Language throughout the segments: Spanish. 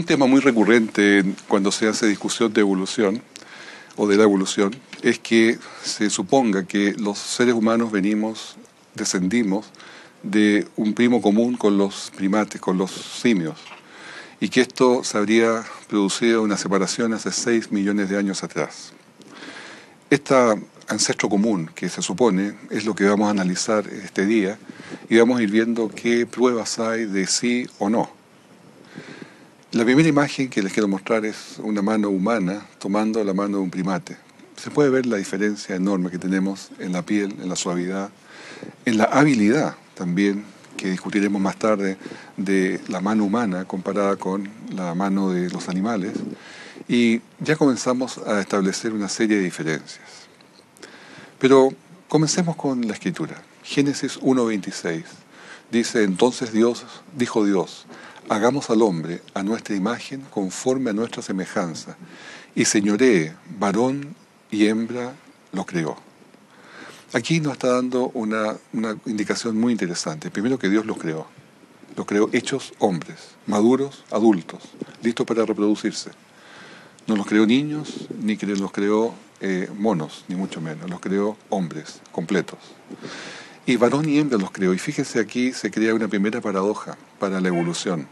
Un tema muy recurrente cuando se hace discusión de evolución o de la evolución es que se suponga que los seres humanos descendimos de un primo común con los primates, con los simios, y que esto se habría producido una separación hace 6 millones de años atrás. Este ancestro común que se supone es lo que vamos a analizar este día y vamos a ir viendo qué pruebas hay de sí o no. La primera imagen que les quiero mostrar es una mano humana tomando la mano de un primate. Se puede ver la diferencia enorme que tenemos en la piel, en la suavidad, en la habilidad también, que discutiremos más tarde, de la mano humana comparada con la mano de los animales. Y ya comenzamos a establecer una serie de diferencias. Pero comencemos con la escritura. Génesis 1:26 dice: entonces dijo Dios, hagamos al hombre a nuestra imagen conforme a nuestra semejanza, y señoree, varón y hembra los creó. Aquí nos está dando una indicación muy interesante. Primero, que Dios los creó hechos hombres, maduros, adultos, listos para reproducirse. No los creó niños, ni los creó monos, ni mucho menos. Los creó hombres, completos. Y varón y hembra los creó. Y fíjense, aquí se crea una primera paradoja para la evolución.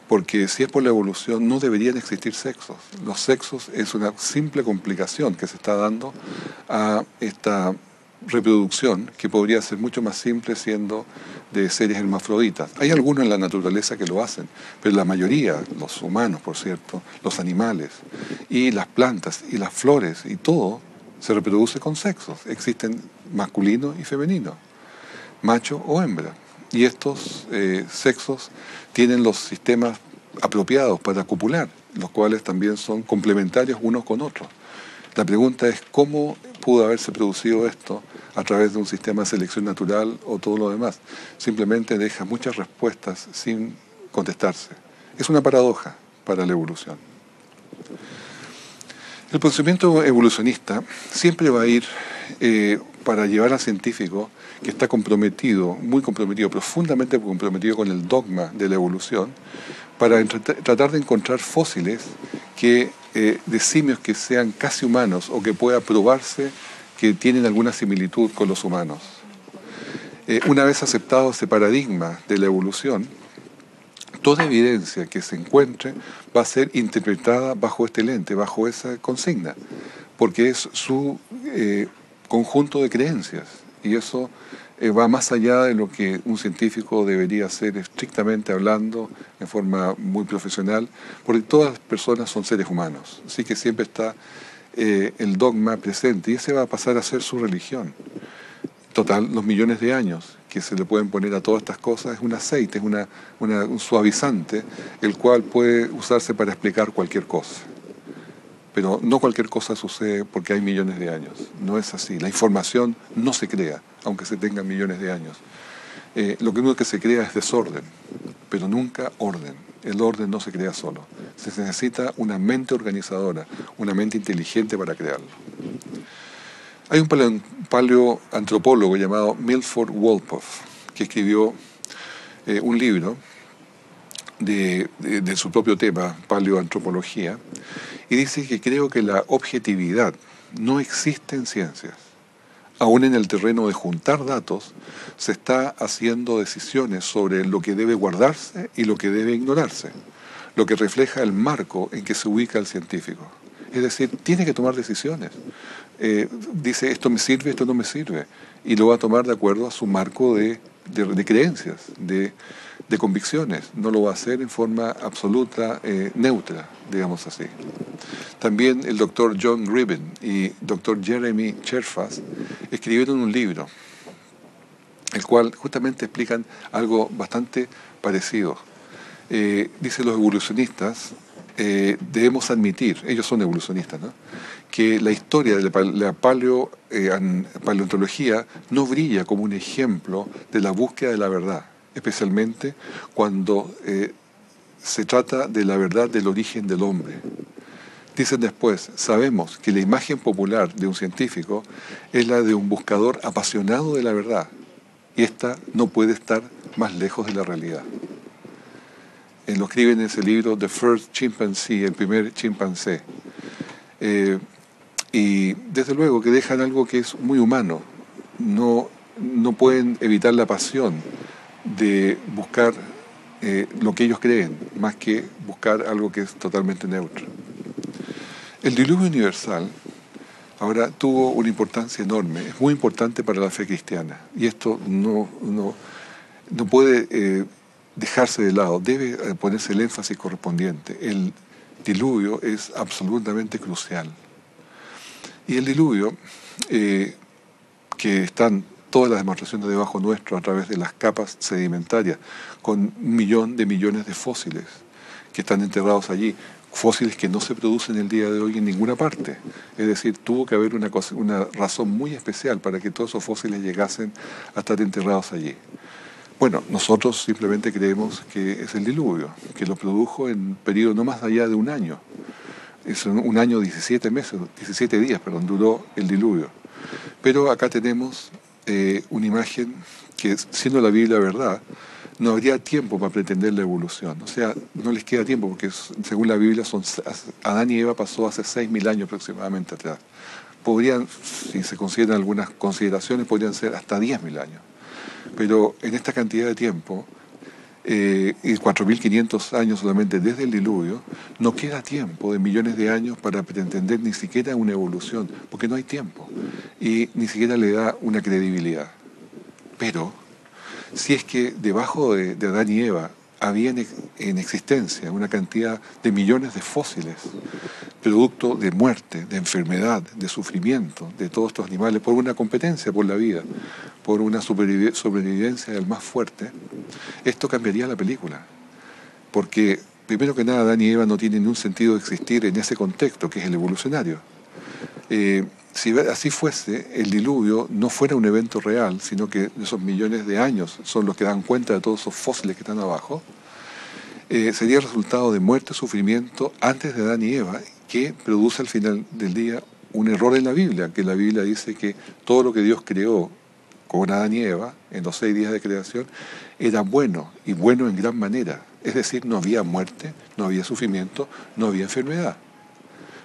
Porque si es por la evolución, no deberían existir sexos. Los sexos es una simple complicación que se está dando a esta reproducción, que podría ser mucho más simple siendo de seres hermafroditas. Hay algunos en la naturaleza que lo hacen, pero la mayoría, los humanos por cierto, los animales y las plantas y las flores y todo, se reproduce con sexos. Existen masculino y femenino, macho o hembra. Y estos sexos tienen los sistemas apropiados para copular, los cuales también son complementarios unos con otros. La pregunta es cómo pudo haberse producido esto a través de un sistema de selección natural o todo lo demás. Simplemente deja muchas respuestas sin contestarse. Es una paradoja para la evolución. El pensamiento evolucionista siempre va a ir para llevar al científico que está comprometido, muy comprometido, profundamente comprometido con el dogma de la evolución, para tratar de encontrar fósiles de simios que sean casi humanos o que pueda probarse que tienen alguna similitud con los humanos. Una vez aceptado ese paradigma de la evolución, toda evidencia que se encuentre va a ser interpretada bajo este lente, bajo esa consigna, porque es su conjunto de creencias, y eso va más allá de lo que un científico debería hacer estrictamente hablando, en forma muy profesional, porque todas las personas son seres humanos, así que siempre está el dogma presente, y ese va a pasar a ser su religión. Total, los millones de años que se le pueden poner a todas estas cosas es un aceite, es un suavizante, el cual puede usarse para explicar cualquier cosa. Pero no cualquier cosa sucede porque hay millones de años. No es así. La información no se crea, aunque se tengan millones de años. Lo único que se crea es desorden, pero nunca orden. El orden no se crea solo. Se necesita una mente organizadora, una mente inteligente para crearlo. Hay un paleoantropólogo llamado Milford Wolpoff que escribió un libro de su propio tema, paleoantropología, y dice que creo que la objetividad no existe en ciencias. Aún en el terreno de juntar datos, se está haciendo decisiones sobre lo que debe guardarse y lo que debe ignorarse, lo que refleja el marco en que se ubica el científico. Es decir, tiene que tomar decisiones. Dice, esto me sirve, esto no me sirve, y lo va a tomar de acuerdo a su marco de creencias, de convicciones. No lo va a hacer en forma absoluta, neutra, digamos así. También el doctor John Gribbin y doctor Jeremy Cherfas escribieron un libro, el cual justamente explican algo bastante parecido. Dice, los evolucionistas debemos admitir, ellos son evolucionistas, ¿no?, que la historia de la paleontología no brilla como un ejemplo de la búsqueda de la verdad, especialmente cuando se trata de la verdad del origen del hombre. Dicen después, sabemos que la imagen popular de un científico es la de un buscador apasionado de la verdad, y esta no puede estar más lejos de la realidad. lo escribe en ese libro The First Chimpanzee, el primer chimpancé. Y desde luego que dejan algo que es muy humano. No pueden evitar la pasión de buscar lo que ellos creen, más que buscar algo que es totalmente neutro. El diluvio universal ahora tuvo una importancia enorme, es muy importante para la fe cristiana, y esto no puede dejarse de lado, debe ponerse el énfasis correspondiente. El diluvio es absolutamente crucial. Y el diluvio, que están todas las demostraciones debajo nuestro a través de las capas sedimentarias, con 1 millón de millones de fósiles que están enterrados allí, fósiles que no se producen el día de hoy en ninguna parte. Es decir, tuvo que haber una razón muy especial para que todos esos fósiles llegasen a estar enterrados allí. Bueno, nosotros simplemente creemos que es el diluvio, que lo produjo en un periodo no más allá de un año. Es un año, 17 días, duró el diluvio. Pero acá tenemos una imagen que, siendo la Biblia verdad, no habría tiempo para pretender la evolución. O sea, no les queda tiempo porque según la Biblia Adán y Eva pasó hace 6.000 años aproximadamente atrás. Podrían, si se consideran algunas consideraciones, podrían ser hasta 10.000 años. Pero en esta cantidad de tiempo, y 4.500 años solamente desde el diluvio, no queda tiempo de millones de años para pretender ni siquiera una evolución, porque no hay tiempo, y ni siquiera le da una credibilidad. Pero, si es que debajo de Adán y Eva había en existencia una cantidad de millones de fósiles, producto de muerte, de enfermedad, de sufrimiento de todos estos animales, por una competencia por la vida, por una sobrevivencia del más fuerte, esto cambiaría la película. Porque, primero que nada, Adán y Eva no tienen ningún sentido de existir en ese contexto, que es el evolucionario. Si así fuese, el diluvio no fuera un evento real, sino que esos millones de años son los que dan cuenta de todos esos fósiles que están abajo, sería el resultado de muerte, sufrimiento antes de Adán y Eva, que produce al final del día un error en la Biblia, que la Biblia dice que todo lo que Dios creó con Adán y Eva, en los 6 días de creación, era bueno, y bueno en gran manera. Es decir, no había muerte, no había sufrimiento, no había enfermedad.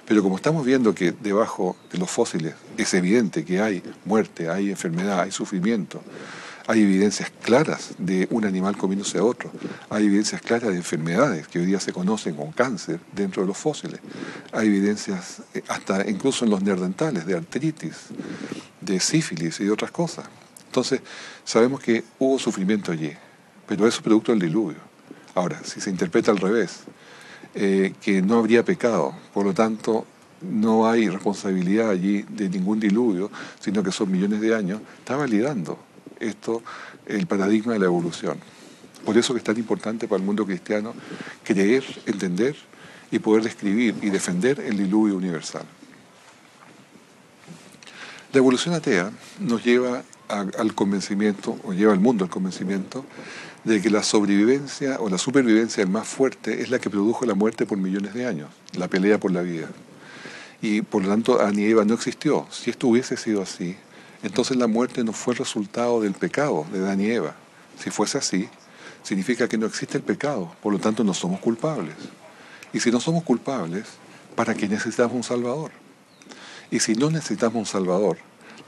Pero como estamos viendo que debajo de los fósiles es evidente que hay muerte, hay enfermedad, hay sufrimiento, hay evidencias claras de un animal comiéndose a otro, hay evidencias claras de enfermedades que hoy día se conocen con cáncer dentro de los fósiles, hay evidencias hasta incluso en los neandertales de artritis, de sífilis y de otras cosas. Entonces, sabemos que hubo sufrimiento allí, pero eso es producto del diluvio. Ahora, si se interpreta al revés, que no habría pecado, por lo tanto, no hay responsabilidad allí de ningún diluvio, sino que son millones de años, está validando esto, el paradigma de la evolución. Por eso que es tan importante para el mundo cristiano creer, entender y poder describir y defender el diluvio universal. La evolución atea nos lleva al convencimiento, o lleva al mundo al convencimiento, de que la sobrevivencia o la supervivencia del más fuerte es la que produjo la muerte por millones de años, la pelea por la vida. Y por lo tanto, Adán y Eva no existió. Si esto hubiese sido así, entonces la muerte no fue el resultado del pecado de Adán y Eva. Si fuese así, significa que no existe el pecado, por lo tanto no somos culpables. Y si no somos culpables, ¿para qué necesitamos un Salvador? Y si no necesitamos un Salvador,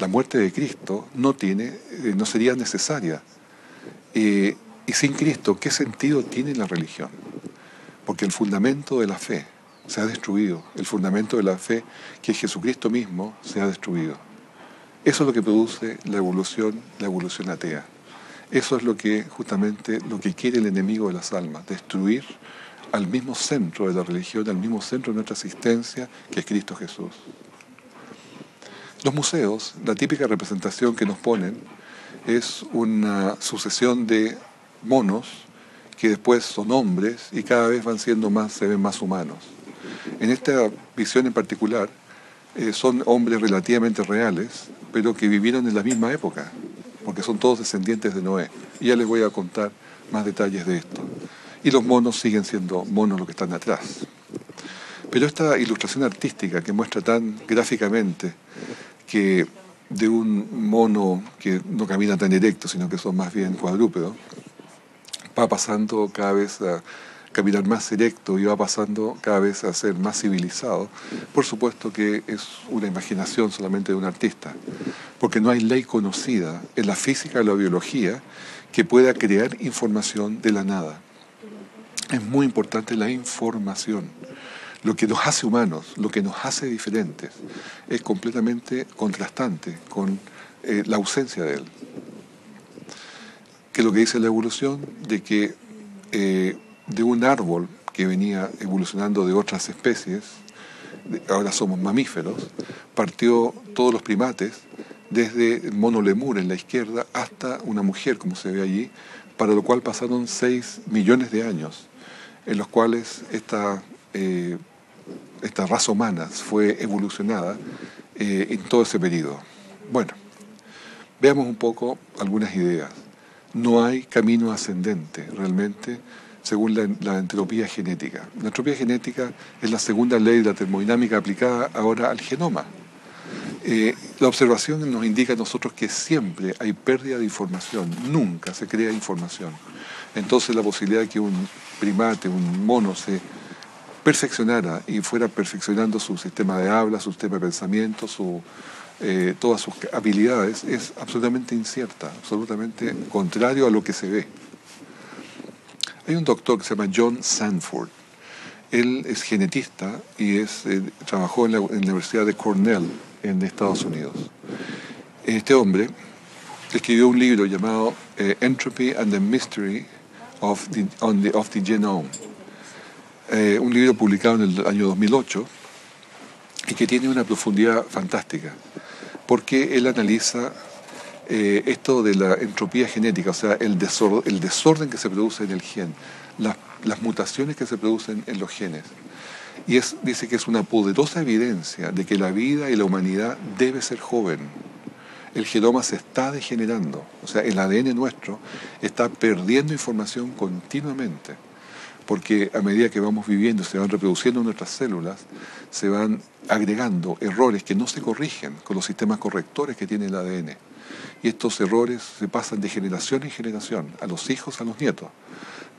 la muerte de Cristo no sería necesaria. Y sin Cristo, ¿qué sentido tiene la religión? Porque el fundamento de la fe se ha destruido. El fundamento de la fe, que es Jesucristo mismo, se ha destruido. Eso es lo que produce la evolución atea. Eso es justamente lo que quiere el enemigo de las almas, destruir al mismo centro de la religión, al mismo centro de nuestra existencia, que es Cristo Jesús. Los museos, la típica representación que nos ponen, es una sucesión de monos que después son hombres y cada vez se ven más humanos. En esta visión en particular, son hombres relativamente reales, pero que vivieron en la misma época, porque son todos descendientes de Noé. Y ya les voy a contar más detalles de esto. Y los monos siguen siendo monos los que están atrás. Pero esta ilustración artística que muestra tan gráficamente que de un mono que no camina tan erecto, sino que son más bien cuadrúpedos, va pasando cada vez caminar más erecto y va pasando cada vez a ser más civilizado, por supuesto que es una imaginación solamente de un artista, porque no hay ley conocida en la física o la biología que pueda crear información de la nada. Es muy importante la información. Lo que nos hace humanos, lo que nos hace diferentes, es completamente contrastante con la ausencia de él. Que es lo que dice la evolución, de que de un árbol que venía evolucionando de otras especies, ahora somos mamíferos, partió todos los primates, desde el mono lemur en la izquierda hasta una mujer, como se ve allí, para lo cual pasaron 6 millones de años, en los cuales esta raza humana fue evolucionada en todo ese periodo. Bueno, veamos un poco algunas ideas. No hay camino ascendente realmente según la entropía genética. La entropía genética es la segunda ley de la termodinámica aplicada ahora al genoma. La observación nos indica a nosotros que siempre hay pérdida de información, nunca se crea información. Entonces la posibilidad de que un primate, un mono, se perfeccionara y fuera perfeccionando su sistema de habla, su sistema de pensamiento, todas sus habilidades, es absolutamente incierta, absolutamente contrario a lo que se ve. Hay un doctor que se llama John Sanford. Él es genetista y trabajó en la Universidad de Cornell en Estados Unidos. Este hombre escribió un libro llamado Entropy and the Mystery of the Genome. Un libro publicado en el año 2008 y que tiene una profundidad fantástica, porque él analiza esto de la entropía genética, o sea, el desorden que se produce en el gen, las mutaciones que se producen en los genes. Y dice que es una poderosa evidencia de que la vida y la humanidad debe ser joven. El genoma se está degenerando, o sea, el ADN nuestro está perdiendo información continuamente, porque a medida que vamos viviendo, se van reproduciendo nuestras células, se van agregando errores que no se corrigen con los sistemas correctores que tiene el ADN. Y estos errores se pasan de generación en generación, a los hijos, a los nietos.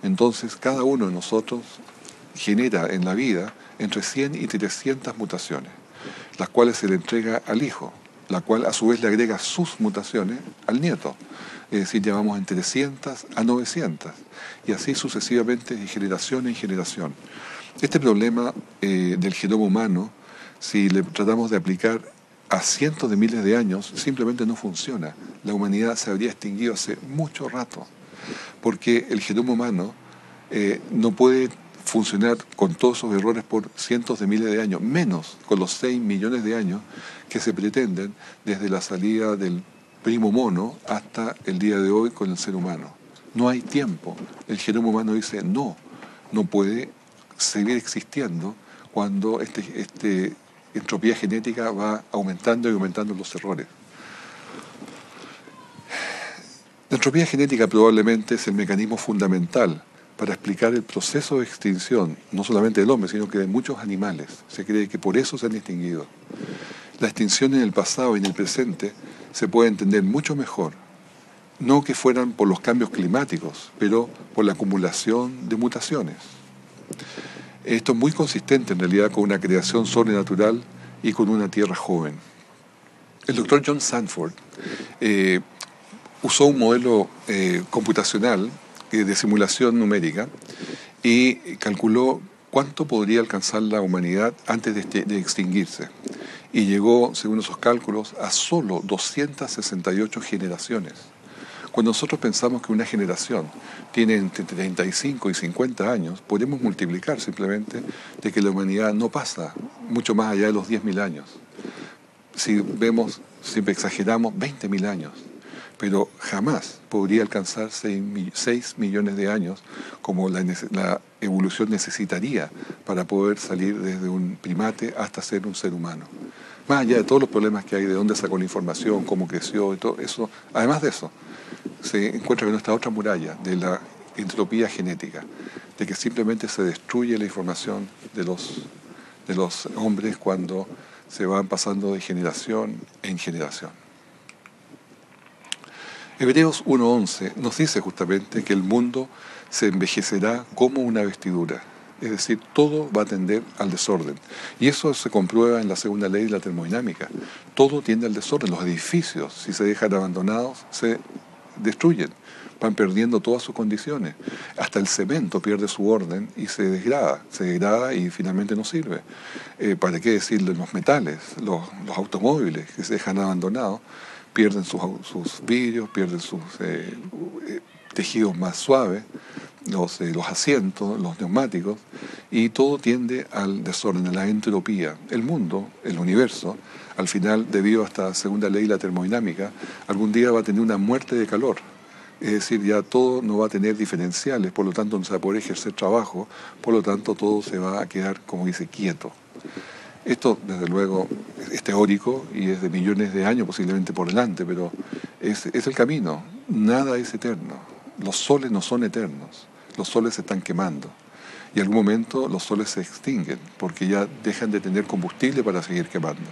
Entonces, cada uno de nosotros genera en la vida entre 100 y 300 mutaciones, las cuales se le entrega al hijo, la cual a su vez le agrega sus mutaciones al nieto. Es decir, llevamos entre 300 a 900, y así sucesivamente de generación en generación. Este problema del genoma humano, si le tratamos de aplicar a cientos de miles de años, simplemente no funciona. La humanidad se habría extinguido hace mucho rato, porque el genoma humano no puede funcionar con todos esos errores por cientos de miles de años, menos con los 6 millones de años que se pretenden desde la salida del primo mono hasta el día de hoy con el ser humano. No hay tiempo. El genoma humano dice no puede seguir existiendo cuando entropía genética va aumentando y aumentando los errores. La entropía genética probablemente es el mecanismo fundamental para explicar el proceso de extinción, no solamente del hombre, sino que de muchos animales. Se cree que por eso se han extinguido. La extinción en el pasado y en el presente se puede entender mucho mejor, no que fueran por los cambios climáticos, pero por la acumulación de mutaciones. Esto es muy consistente en realidad con una creación sobrenatural y con una tierra joven. El doctor John Sanford usó un modelo computacional de simulación numérica y calculó cuánto podría alcanzar la humanidad antes de extinguirse. Y llegó, según esos cálculos, a solo 268 generaciones. Cuando nosotros pensamos que una generación tiene entre 35 y 50 años, podemos multiplicar simplemente de que la humanidad no pasa mucho más allá de los 10.000 años. Si vemos, siempre exageramos, 20.000 años, pero jamás podría alcanzar 6 millones de años como la evolución necesitaría para poder salir desde un primate hasta ser un ser humano. Más allá de todos los problemas que hay, de dónde sacó la información, cómo creció y todo eso, además de eso, se encuentra con esta otra muralla de la entropía genética, de que simplemente se destruye la información de los hombres cuando se van pasando de generación en generación. Hebreos 1:11 nos dice justamente que el mundo se envejecerá como una vestidura. Es decir, todo va a tender al desorden. Y eso se comprueba en la segunda ley de la termodinámica. Todo tiende al desorden. Los edificios, si se dejan abandonados, se destruyen. Van perdiendo todas sus condiciones. Hasta el cemento pierde su orden y se degrada y finalmente no sirve. ¿Para qué decirle los metales, los automóviles que se dejan abandonados? Pierden sus vidrios, pierden sus tejidos más suaves, los asientos, los neumáticos, y todo tiende al desorden, a la entropía. El mundo, el universo, al final, debido a esta segunda ley de la termodinámica, algún día va a tener una muerte de calor. Es decir, ya todo no va a tener diferenciales, por lo tanto no se va a poder ejercer trabajo, por lo tanto todo se va a quedar, como dice, quieto. Esto, desde luego, es teórico y es de millones de años posiblemente por delante, pero es el camino. Nada es eterno. Los soles no son eternos. Los soles se están quemando. Y en algún momento los soles se extinguen porque ya dejan de tener combustible para seguir quemando.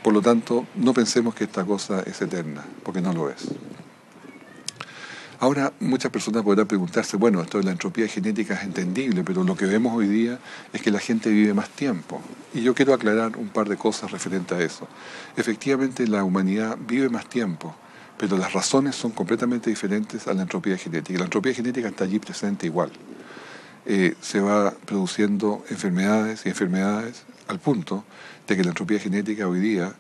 Por lo tanto, no pensemos que esta cosa es eterna, porque no lo es. Ahora, muchas personas podrán preguntarse, bueno, esto de la entropía genética es entendible, pero lo que vemos hoy día es que la gente vive más tiempo. Y yo quiero aclarar un par de cosas referentes a eso. Efectivamente, la humanidad vive más tiempo, pero las razones son completamente diferentes a la entropía genética. La entropía genética está allí presente igual. Se va produciendo enfermedades y enfermedades al punto de que la entropía genética hoy día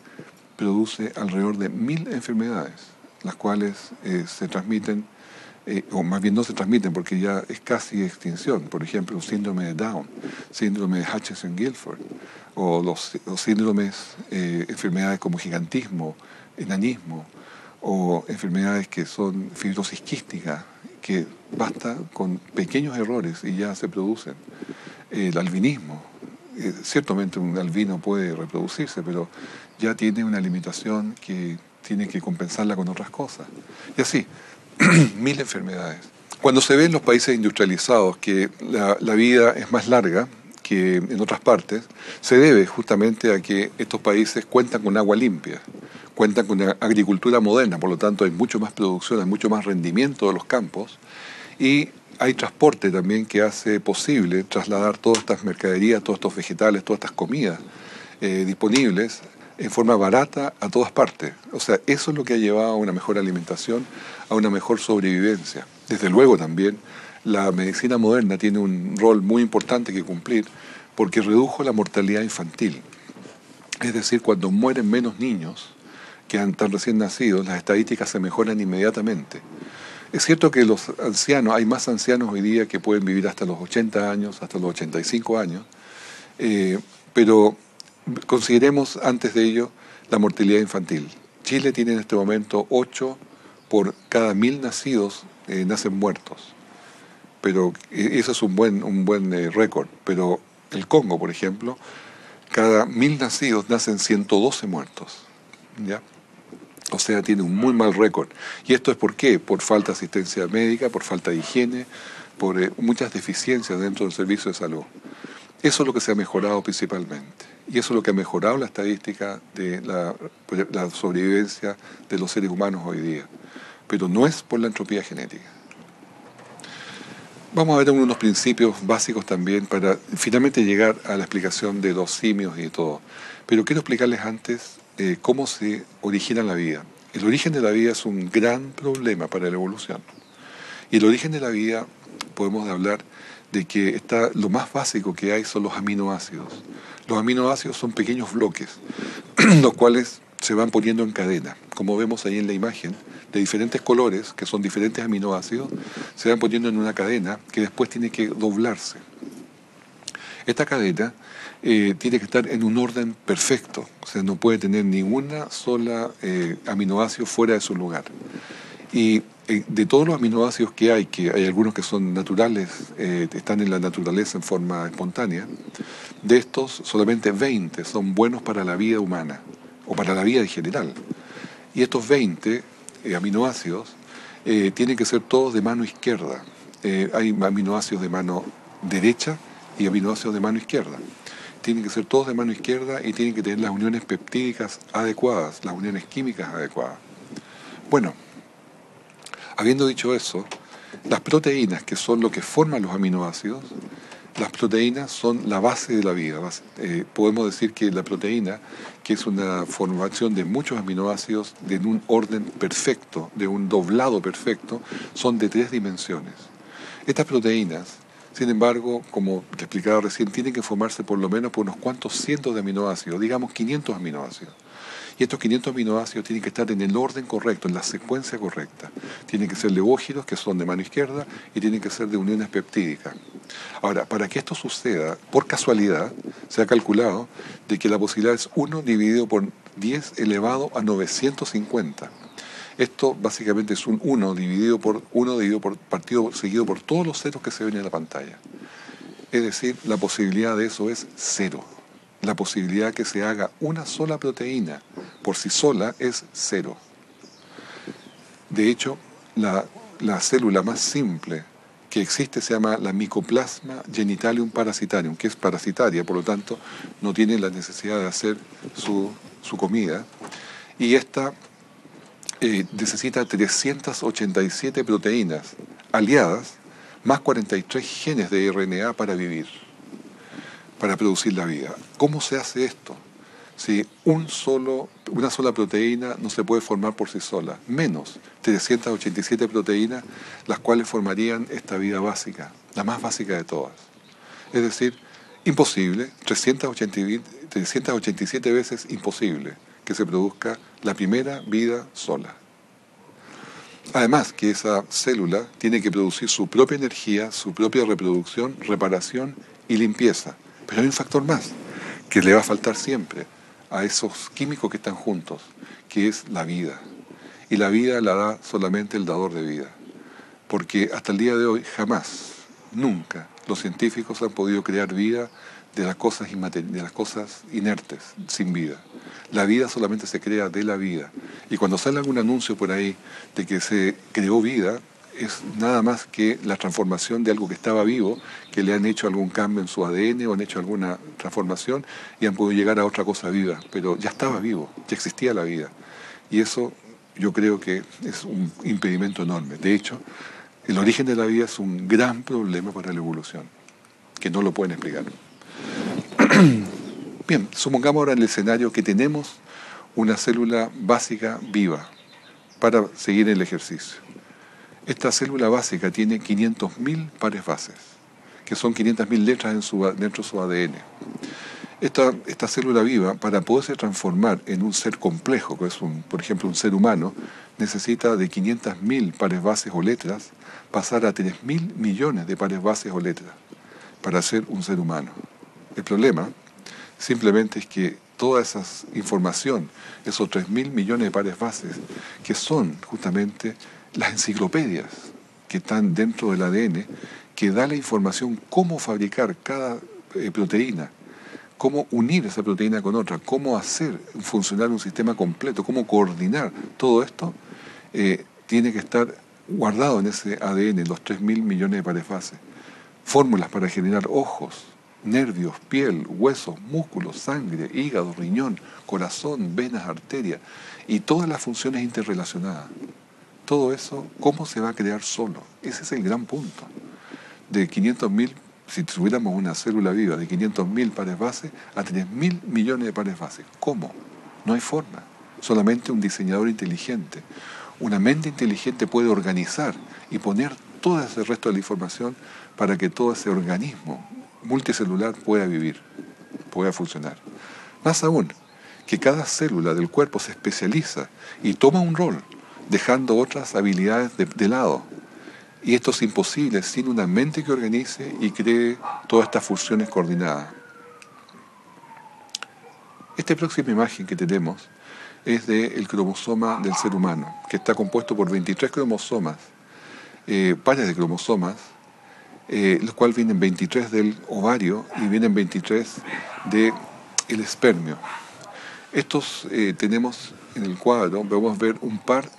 produce alrededor de 1000 enfermedades, las cuales se transmiten, o más bien no se transmiten porque ya es casi extinción. Por ejemplo, el síndrome de Down, síndrome de Hutchinson-Gilford, o los síndromes, enfermedades como gigantismo, enanismo, o enfermedades que son fibrosis quística, que basta con pequeños errores y ya se producen. El albinismo, ciertamente un albino puede reproducirse, pero ya tiene una limitación que tiene que compensarla con otras cosas. Y así, 1000 enfermedades. Cuando se ve en los países industrializados que la vida es más larga que en otras partes, se debe justamente a que estos países cuentan con agua limpia, cuentan con una agricultura moderna, por lo tanto hay mucho más producción, hay mucho más rendimiento de los campos, y hay transporte también que hace posible trasladar todas estas mercaderías, todos estos vegetales, todas estas comidas disponibles en forma barata a todas partes. O sea, eso es lo que ha llevado a una mejor alimentación, a una mejor sobrevivencia. Desde luego también la medicina moderna tiene un rol muy importante que cumplir porque redujo la mortalidad infantil. Es decir, cuando mueren menos niños que están recién nacidos, las estadísticas se mejoran inmediatamente. Es cierto que los ancianos, hay más ancianos hoy día que pueden vivir hasta los 80 años, hasta los 85 años, pero consideremos antes de ello la mortalidad infantil. Chile tiene en este momento 8 por cada 1000 nacidos nacen muertos. Pero eso es un buen récord. Pero el Congo, por ejemplo, cada 1000 nacidos nacen 112 muertos. ¿Ya? O sea, tiene un muy mal récord. ¿Y esto es por qué? Por falta de asistencia médica, por falta de higiene, por muchas deficiencias dentro del servicio de salud. Eso es lo que se ha mejorado principalmente. Y eso es lo que ha mejorado la estadística de la sobrevivencia de los seres humanos hoy día. Pero no es por la entropía genética. Vamos a ver unos principios básicos también para finalmente llegar a la explicación de los simios y de todo. Pero quiero explicarles antes cómo se origina la vida. El origen de la vida es un gran problema para la evolución. Y el origen de la vida podemos hablar de que lo más básico que hay son los aminoácidos. Los aminoácidos son pequeños bloques, los cuales se van poniendo en cadena. Como vemos ahí en la imagen, de diferentes colores, que son diferentes aminoácidos, se van poniendo en una cadena que después tiene que doblarse. Esta cadena tiene que estar en un orden perfecto, o sea, no puede tener ninguna sola aminoácido fuera de su lugar. Y de todos los aminoácidos que hay algunos que son naturales, están en la naturaleza en forma espontánea, de estos solamente 20 son buenos para la vida humana, o para la vida en general. Y estos 20 aminoácidos tienen que ser todos de mano izquierda. Hay aminoácidos de mano derecha y aminoácidos de mano izquierda. Tienen que ser todos de mano izquierda y tienen que tener las uniones peptídicas adecuadas, las uniones químicas adecuadas. Bueno, habiendo dicho eso, Las proteínas, que son lo que forman los aminoácidos, las proteínas son la base de la vida. Podemos decir que la proteína, que es una formación de muchos aminoácidos de un orden perfecto, de un doblado perfecto, son de 3 dimensiones. Estas proteínas, sin embargo, como te explicaba recién, tienen que formarse por lo menos por unos cuantos cientos de aminoácidos, digamos 500 aminoácidos. Y estos 500 aminoácidos tienen que estar en el orden correcto, en la secuencia correcta. Tienen que ser levógiros, que son de mano izquierda, y tienen que ser de uniones peptídicas. Ahora, para que esto suceda, por casualidad, se ha calculado de que la posibilidad es 1 dividido por 10 elevado a 950. Esto básicamente es un 1 dividido por partido seguido por todos los ceros que se ven en la pantalla. Es decir, la posibilidad de eso es 0. La posibilidad que se haga una sola proteína por sí sola es 0. De hecho, la célula más simple que existe se llama la Mycoplasma genitalium parasitarium, que es parasitaria, por lo tanto no tiene la necesidad de hacer su comida. Y esta necesita 387 proteínas aliadas más 43 genes de RNA para vivir, para producir la vida. ¿Cómo se hace esto? Si una sola proteína no se puede formar por sí sola, menos 387 proteínas, las cuales formarían esta vida básica, la más básica de todas. Es decir, imposible, 387 veces imposible que se produzca la primera vida sola. Además que esa célula tiene que producir su propia energía, su propia reproducción, reparación y limpieza. Pero hay un factor más que le va a faltar siempre a esos químicos que están juntos, que es la vida. Y la vida la da solamente el dador de vida. Porque hasta el día de hoy, jamás, nunca, los científicos han podido crear vida de las cosas inertes, sin vida. La vida solamente se crea de la vida. Y cuando sale algún anuncio por ahí de que se creó vida, es nada más que la transformación de algo que estaba vivo, que le han hecho algún cambio en su ADN o han hecho alguna transformación y han podido llegar a otra cosa viva. Pero ya estaba vivo, ya existía la vida. Y eso yo creo que es un impedimento enorme. De hecho, el origen de la vida es un gran problema para la evolución, que no lo pueden explicar. Bien, supongamos ahora en el escenario que tenemos una célula básica viva para seguir el ejercicio. Esta célula básica tiene 500.000 pares bases, que son 500.000 letras dentro de su ADN. Esta célula viva, para poderse transformar en un ser complejo, que es por ejemplo un ser humano, necesita de 500.000 pares bases o letras pasar a 3.000 millones de pares bases o letras para ser un ser humano. El problema simplemente es que toda esa información, esos 3.000 millones de pares bases, que son justamente las enciclopedias que están dentro del ADN, que da la información cómo fabricar cada proteína, cómo unir esa proteína con otra, cómo hacer funcionar un sistema completo, cómo coordinar todo esto, tiene que estar guardado en ese ADN, los 3.000 millones de pares bases. Fórmulas para generar ojos, nervios, piel, huesos, músculos, sangre, hígado, riñón, corazón, venas, arterias y todas las funciones interrelacionadas. Todo eso, ¿cómo se va a crear solo? Ese es el gran punto. De 500.000, si tuviéramos una célula viva de 500.000 pares bases a 3.000 millones de pares bases. ¿Cómo? No hay forma. Solamente un diseñador inteligente. Una mente inteligente puede organizar y poner todo ese resto de la información para que todo ese organismo multicelular pueda vivir, pueda funcionar. Más aún, que cada célula del cuerpo se especializa y toma un rol, dejando otras habilidades de lado. Y esto es imposible sin una mente que organice y cree todas estas funciones coordinadas. Esta próxima imagen que tenemos es del cromosoma del ser humano, que está compuesto por 23 cromosomas, pares de cromosomas, los cuales vienen 23 del ovario y vienen 23 del espermio. Estos tenemos en el cuadro, podemos ver un par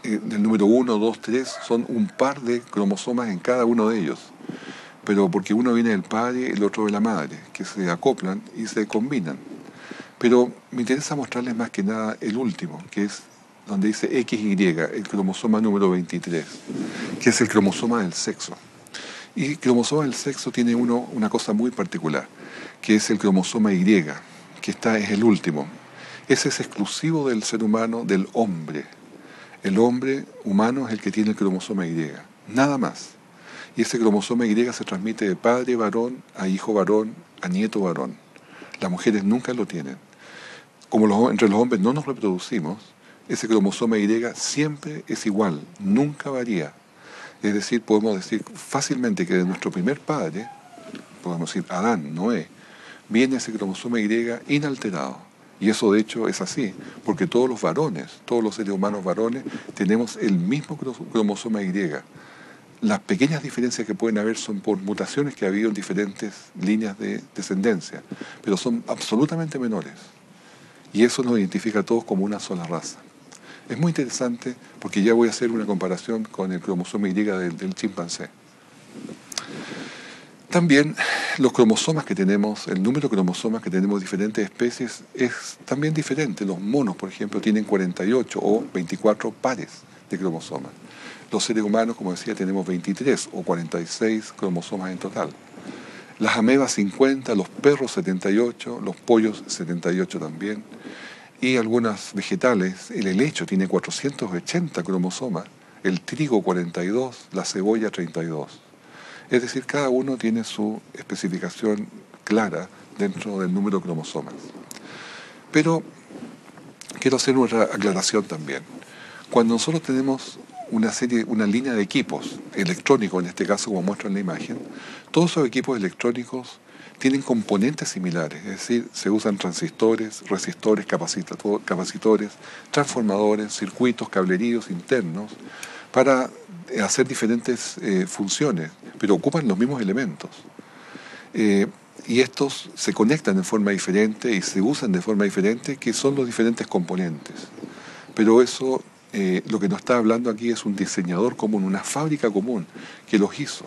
del número 1, 2, 3, son un par de cromosomas en cada uno de ellos. Pero porque uno viene del padre y el otro de la madre, que se acoplan y se combinan. Pero me interesa mostrarles más que nada el último, que es donde dice XY, el cromosoma número 23, que es el cromosoma del sexo. Y el cromosoma del sexo tiene una cosa muy particular, que es el cromosoma Y, que es el último. Ese es exclusivo del ser humano, del hombre. El hombre humano es el que tiene el cromosoma Y, nada más. Y ese cromosoma Y se transmite de padre varón a hijo varón a nieto varón. Las mujeres nunca lo tienen. Como entre los hombres no nos reproducimos, ese cromosoma Y siempre es igual, nunca varía. Es decir, podemos decir fácilmente que de nuestro primer padre, podemos decir Adán, Noé, viene ese cromosoma Y inalterado. Y eso de hecho es así, porque todos los varones, todos los seres humanos varones, tenemos el mismo cromosoma Y. Las pequeñas diferencias que pueden haber son por mutaciones que ha habido en diferentes líneas de descendencia, pero son absolutamente menores. Y eso nos identifica a todos como una sola raza. Es muy interesante porque ya voy a hacer una comparación con el cromosoma Y del chimpancé. También los cromosomas que tenemos, el número de cromosomas que tenemos de diferentes especies es también diferente. Los monos, por ejemplo, tienen 48 o 24 pares de cromosomas. Los seres humanos, como decía, tenemos 23 o 46 cromosomas en total. Las amebas 50, los perros 78, los pollos 78 también. Y algunas vegetales, el helecho tiene 480 cromosomas, el trigo 42, la cebolla 32. Es decir, cada uno tiene su especificación clara dentro del número de cromosomas. Pero quiero hacer una aclaración también. Cuando nosotros tenemos una línea de equipos electrónicos, en este caso como muestra en la imagen, todos esos equipos electrónicos tienen componentes similares, es decir, se usan transistores, resistores, capacitores, transformadores, circuitos, cableríos internos para hacer diferentes funciones, pero ocupan los mismos elementos. Y estos se conectan de forma diferente y se usan de forma diferente, que son los diferentes componentes. Pero eso, lo que nos está hablando aquí es un diseñador común, una fábrica común que los hizo,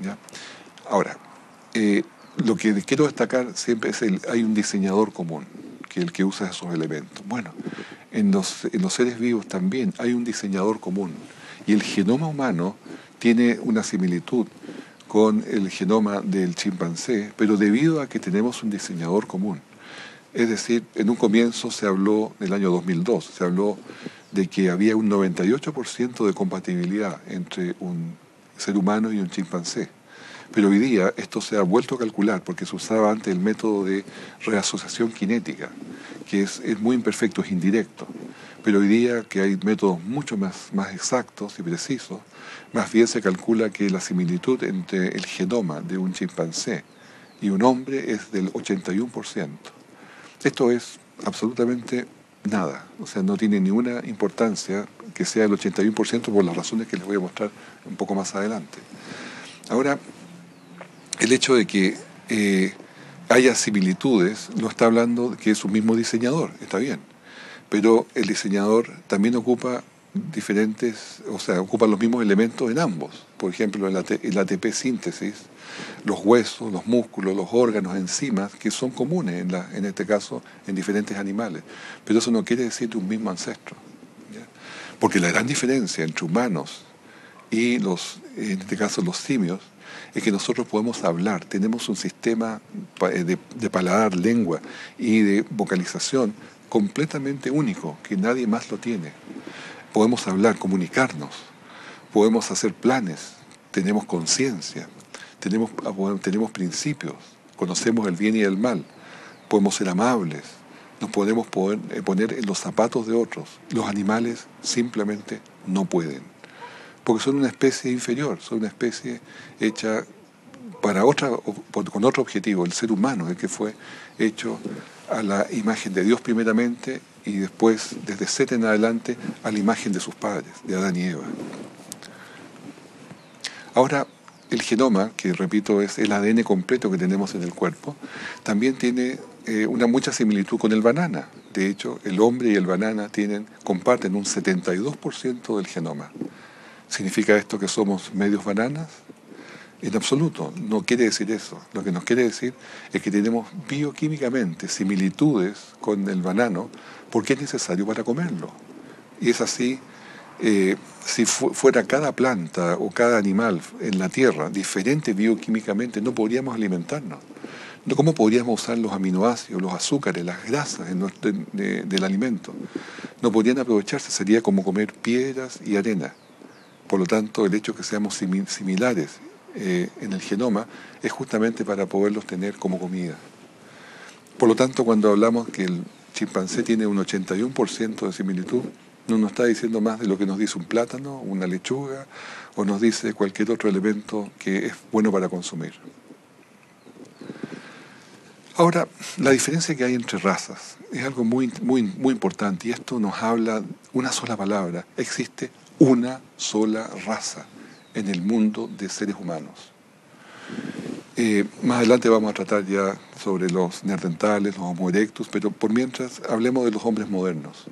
¿ya? Ahora, lo que quiero destacar siempre es hay un diseñador común, que es el que usa esos elementos. Bueno, en los seres vivos también hay un diseñador común. Y el genoma humano tiene una similitud con el genoma del chimpancé, pero debido a que tenemos un diseñador común. Es decir, en un comienzo se habló, en el año 2002, se habló de que había un 98% de compatibilidad entre un ser humano y un chimpancé. Pero hoy día esto se ha vuelto a calcular porque se usaba antes el método de reasociación cinética, que es muy imperfecto, es indirecto. Pero hoy día que hay métodos mucho más exactos y precisos, más bien se calcula que la similitud entre el genoma de un chimpancé y un hombre es del 81%. Esto es absolutamente nada, o sea, no tiene ninguna importancia que sea el 81% por las razones que les voy a mostrar un poco más adelante. Ahora, el hecho de que haya similitudes no está hablando de que es un mismo diseñador, está bien, pero el diseñador también ocupa ocupa los mismos elementos en ambos. Por ejemplo, el ATP síntesis, los huesos, los músculos, los órganos, enzimas, que son comunes en este caso en diferentes animales. Pero eso no quiere decir de un mismo ancestro, ¿ya? Porque la gran diferencia entre humanos y en este caso los simios, es que nosotros podemos hablar, tenemos un sistema de paladar, lengua y de vocalización completamente único, que nadie más lo tiene. Podemos hablar, comunicarnos, podemos hacer planes, tenemos conciencia, tenemos principios, conocemos el bien y el mal, podemos ser amables, nos podemos poner en los zapatos de otros. Los animales simplemente no pueden, porque son una especie inferior, son una especie hecha con otro objetivo. El ser humano, el que fue hecho a la imagen de Dios primeramente y después, desde Set en adelante, a la imagen de sus padres, de Adán y Eva. Ahora, el genoma, que repito es el ADN completo que tenemos en el cuerpo, también tiene mucha similitud con el banana. De hecho, el hombre y el banana comparten un 72% del genoma. ¿Significa esto que somos medios bananas? En absoluto, no quiere decir eso. Lo que nos quiere decir es que tenemos bioquímicamente similitudes con el banano porque es necesario para comerlo. Y es así, si fuera cada planta o cada animal en la Tierra diferente bioquímicamente, no podríamos alimentarnos. ¿Cómo podríamos usar los aminoácidos, los azúcares, las grasas del alimento? No podrían aprovecharse, sería como comer piedras y arena. Por lo tanto, el hecho de que seamos similares en el genoma es justamente para poderlos tener como comida. Por lo tanto, cuando hablamos que el chimpancé tiene un 81% de similitud, no nos está diciendo más de lo que nos dice un plátano, una lechuga, o nos dice cualquier otro elemento que es bueno para consumir. Ahora, la diferencia que hay entre razas es algo muy importante, y esto nos habla una sola palabra. Existe una sola raza en el mundo de seres humanos. Más adelante vamos a tratar ya sobre los neandertales, los Homo erectus, pero por mientras hablemos de los hombres modernos.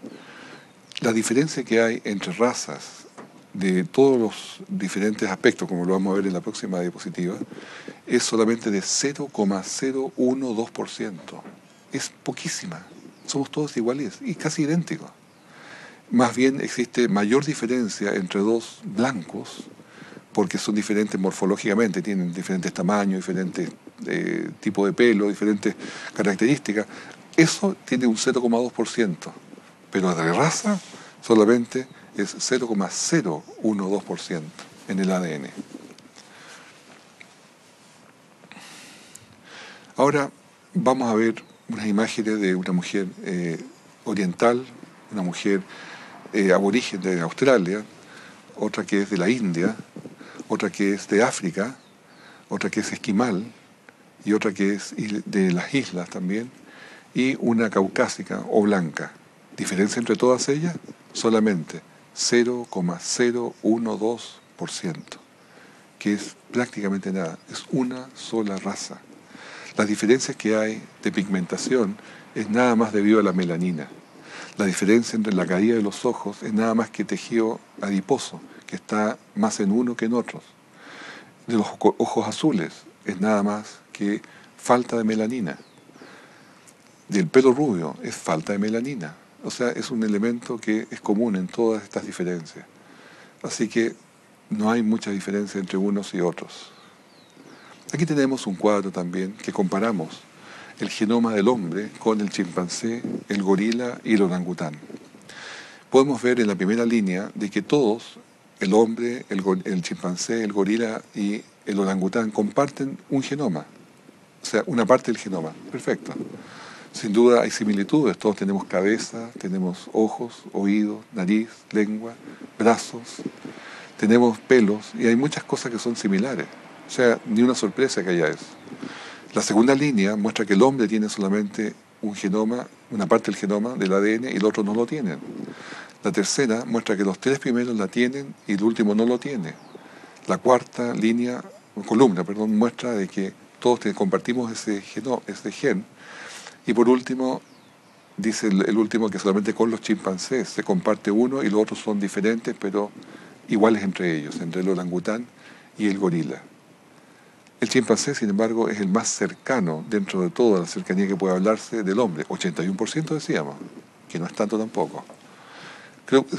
La diferencia que hay entre razas de todos los diferentes aspectos, como lo vamos a ver en la próxima diapositiva, es solamente de 0,012%. Es poquísima. Somos todos iguales y casi idénticos. Más bien existe mayor diferencia entre dos blancos, porque son diferentes morfológicamente, tienen diferentes tamaños, diferentes tipos de pelo, diferentes características. Eso tiene un 0,2%, pero de raza solamente es 0,012% en el ADN. Ahora vamos a ver unas imágenes de una mujer oriental, una mujer aborigen de Australia, otra que es de la India, otra que es de África, otra que es esquimal y otra que es de las islas también, y una caucásica o blanca. ¿Diferencia entre todas ellas? Solamente 0,012%, que es prácticamente nada, es una sola raza. Las diferencias que hay de pigmentación es nada más debido a la melanina. La diferencia entre la caída de los ojos es nada más que tejido adiposo, que está más en uno que en otros. De los ojos azules es nada más que falta de melanina. Del pelo rubio es falta de melanina. O sea, es un elemento que es común en todas estas diferencias. Así que no hay mucha diferencia entre unos y otros. Aquí tenemos un cuadro también que comparamos el genoma del hombre con el chimpancé, el gorila y el orangután. Podemos ver en la primera línea de que todos, el hombre, el chimpancé, el gorila y el orangután, comparten un genoma, o sea, una parte del genoma. Perfecto. Sin duda hay similitudes, todos tenemos cabeza, tenemos ojos, oídos, nariz, lengua, brazos, tenemos pelos y hay muchas cosas que son similares. O sea, ni una sorpresa que haya eso. La segunda línea muestra que el hombre tiene solamente un genoma, una parte del genoma del ADN y el otro no lo tienen. La tercera muestra que los tres primeros la tienen y el último no lo tiene. La cuarta columna, muestra de que todos compartimos ese gen. Y por último, dice el último que solamente con los chimpancés se comparte uno y los otros son diferentes, pero iguales entre ellos, entre el orangután y el gorila. El chimpancé, sin embargo, es el más cercano dentro de toda la cercanía que puede hablarse del hombre. 81% decíamos, que no es tanto tampoco.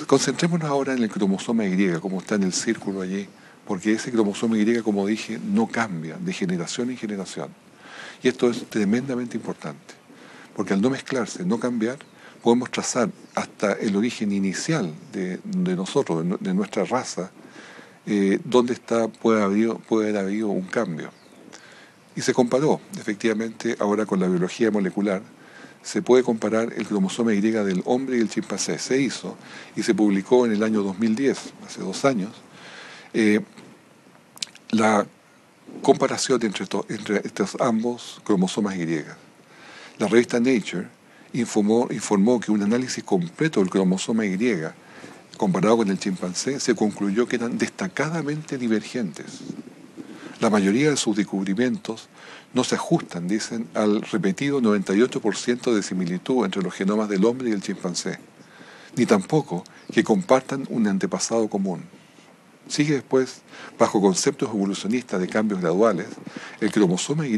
Concentrémonos ahora en el cromosoma Y, como está en el círculo allí, porque ese cromosoma Y, como dije, no cambia de generación en generación. Y esto es tremendamente importante, porque al no mezclarse, no cambiar, podemos trazar hasta el origen inicial de nosotros, de nuestra raza, dónde puede haber habido un cambio. Y se comparó, efectivamente, ahora con la biología molecular, se puede comparar el cromosoma Y del hombre y el chimpancé. Se hizo y se publicó en el año 2010, hace 2 años, la comparación entre estos ambos cromosomas Y. La revista Nature informó que un análisis completo del cromosoma Y comparado con el chimpancé, se concluyó que eran destacadamente divergentes. La mayoría de sus descubrimientos no se ajustan, dicen, al repetido 98% de similitud entre los genomas del hombre y el chimpancé, ni tampoco que compartan un antepasado común. Sigue después, bajo conceptos evolucionistas de cambios graduales, el cromosoma Y,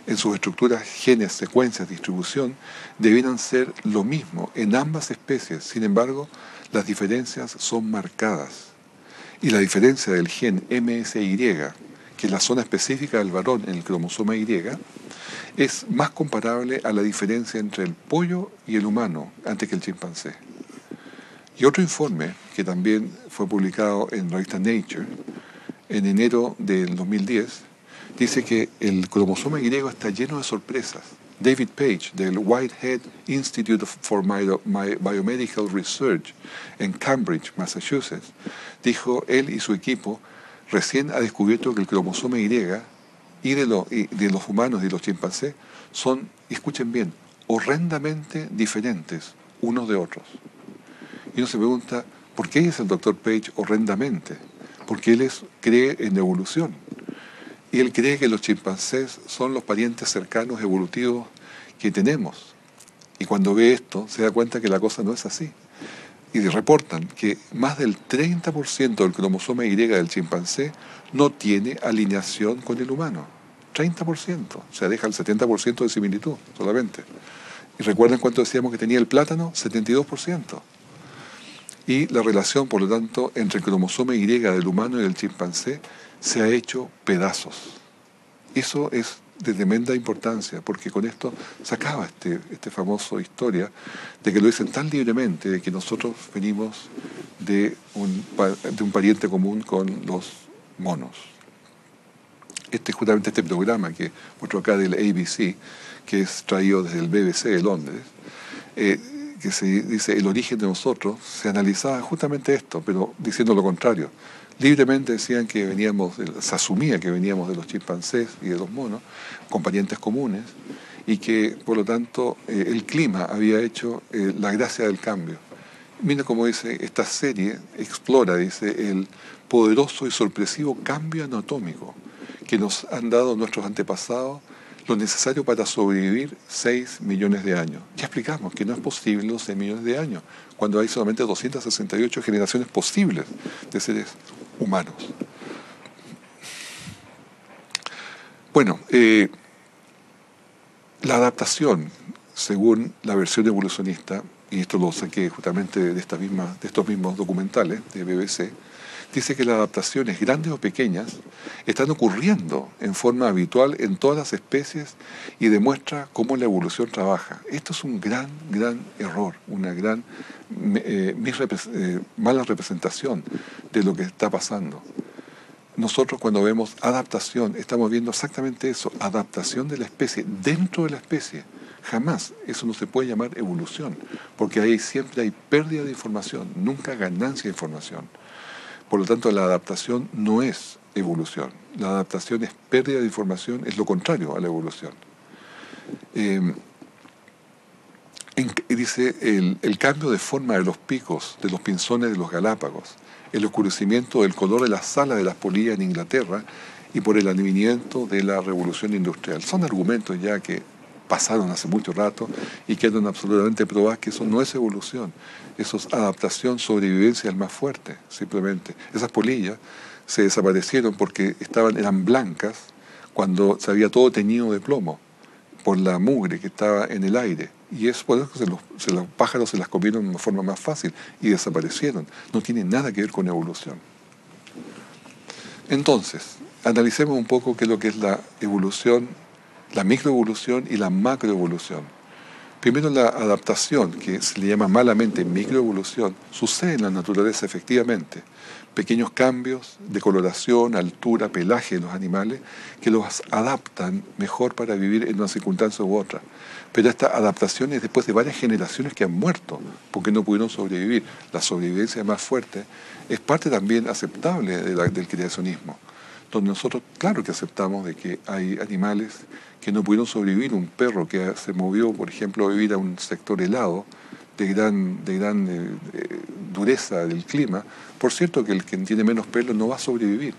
en sus estructuras, genes, secuencias, distribución, debieran ser lo mismo en ambas especies. Sin embargo, las diferencias son marcadas. Y la diferencia del gen MSY, que es la zona específica del varón en el cromosoma Y, es más comparable a la diferencia entre el pollo y el humano antes que el chimpancé. Y otro informe, que también fue publicado en la revista Nature, en enero del 2010, dice que el cromosoma Y está lleno de sorpresas. David Page, del Whitehead Institute for Biomedical Research en Cambridge, Massachusetts, dijo, él y su equipo recién ha descubierto que el cromosoma Y de los humanos y de los chimpancés son, escuchen bien, horrendamente diferentes unos de otros. Y uno se pregunta, ¿por qué dice el doctor Page horrendamente? Porque él cree en evolución. Y él cree que los chimpancés son los parientes cercanos evolutivos que tenemos. Y cuando ve esto, se da cuenta que la cosa no es así. Y reportan que más del 30% del cromosoma Y del chimpancé no tiene alineación con el humano. 30%. O sea, deja el 70% de similitud solamente. ¿Y recuerdan cuánto decíamos que tenía el plátano? 72%. Y la relación, por lo tanto, entre el cromosoma Y del humano y del chimpancé se ha hecho pedazos. Eso es de tremenda importancia, porque con esto se acaba este famoso historia de que lo dicen tan libremente, de que nosotros venimos de un pariente común con los monos. Justamente este programa que muestro acá del ABC, que es traído desde el BBC de Londres, que se dice el origen de nosotros, se analizaba justamente esto, pero diciendo lo contrario. Libremente decían que se asumía que veníamos de los chimpancés y de los monos, con parientes comunes, y que, por lo tanto, el clima había hecho la gracia del cambio. Mira cómo dice, esta serie explora, dice, el poderoso y sorpresivo cambio anatómico que nos han dado nuestros antepasados, lo necesario para sobrevivir 6 millones de años. Ya explicamos que no es posible los 6 millones de años, cuando hay solamente 268 generaciones posibles de seres humanos. Bueno, la adaptación, según la versión evolucionista, y esto lo saqué justamente de estos mismos documentales de BBC, dice que las adaptaciones, grandes o pequeñas, están ocurriendo en forma habitual en todas las especies y demuestra cómo la evolución trabaja. Esto es un gran error, una gran mala representación de lo que está pasando. Nosotros cuando vemos adaptación, estamos viendo exactamente eso, adaptación de la especie, dentro de la especie. Jamás eso no se puede llamar evolución, porque ahí siempre hay pérdida de información, nunca ganancia de información. Por lo tanto, la adaptación no es evolución. La adaptación es pérdida de información, es lo contrario a la evolución. Dice, el cambio de forma de los picos de los pinzones de los Galápagos, el oscurecimiento del color de las alas de las polillas en Inglaterra y por el advenimiento de la revolución industrial. Son argumentos ya que pasaron hace mucho rato y quedan absolutamente probadas que eso no es evolución, eso es adaptación, sobrevivencia del más fuerte, simplemente. Esas polillas se desaparecieron porque eran blancas cuando se había todo teñido de plomo por la mugre que estaba en el aire. Y es por eso que los pájaros se las comieron de una forma más fácil y desaparecieron. No tiene nada que ver con evolución. Entonces, analicemos un poco qué es lo que es la evolución, la microevolución y la macroevolución. Primero, la adaptación, que se le llama malamente microevolución, sucede en la naturaleza efectivamente. Pequeños cambios de coloración, altura, pelaje de los animales que los adaptan mejor para vivir en una circunstancia u otra. Pero esta adaptación es después de varias generaciones que han muerto porque no pudieron sobrevivir. La sobrevivencia más fuerte es parte también aceptable del creacionismo, donde nosotros, claro que aceptamos de que hay animales que no pudieron sobrevivir. Un perro que se movió, por ejemplo, a vivir a un sector helado, de gran dureza del clima, por cierto que el que tiene menos pelo no va a sobrevivir.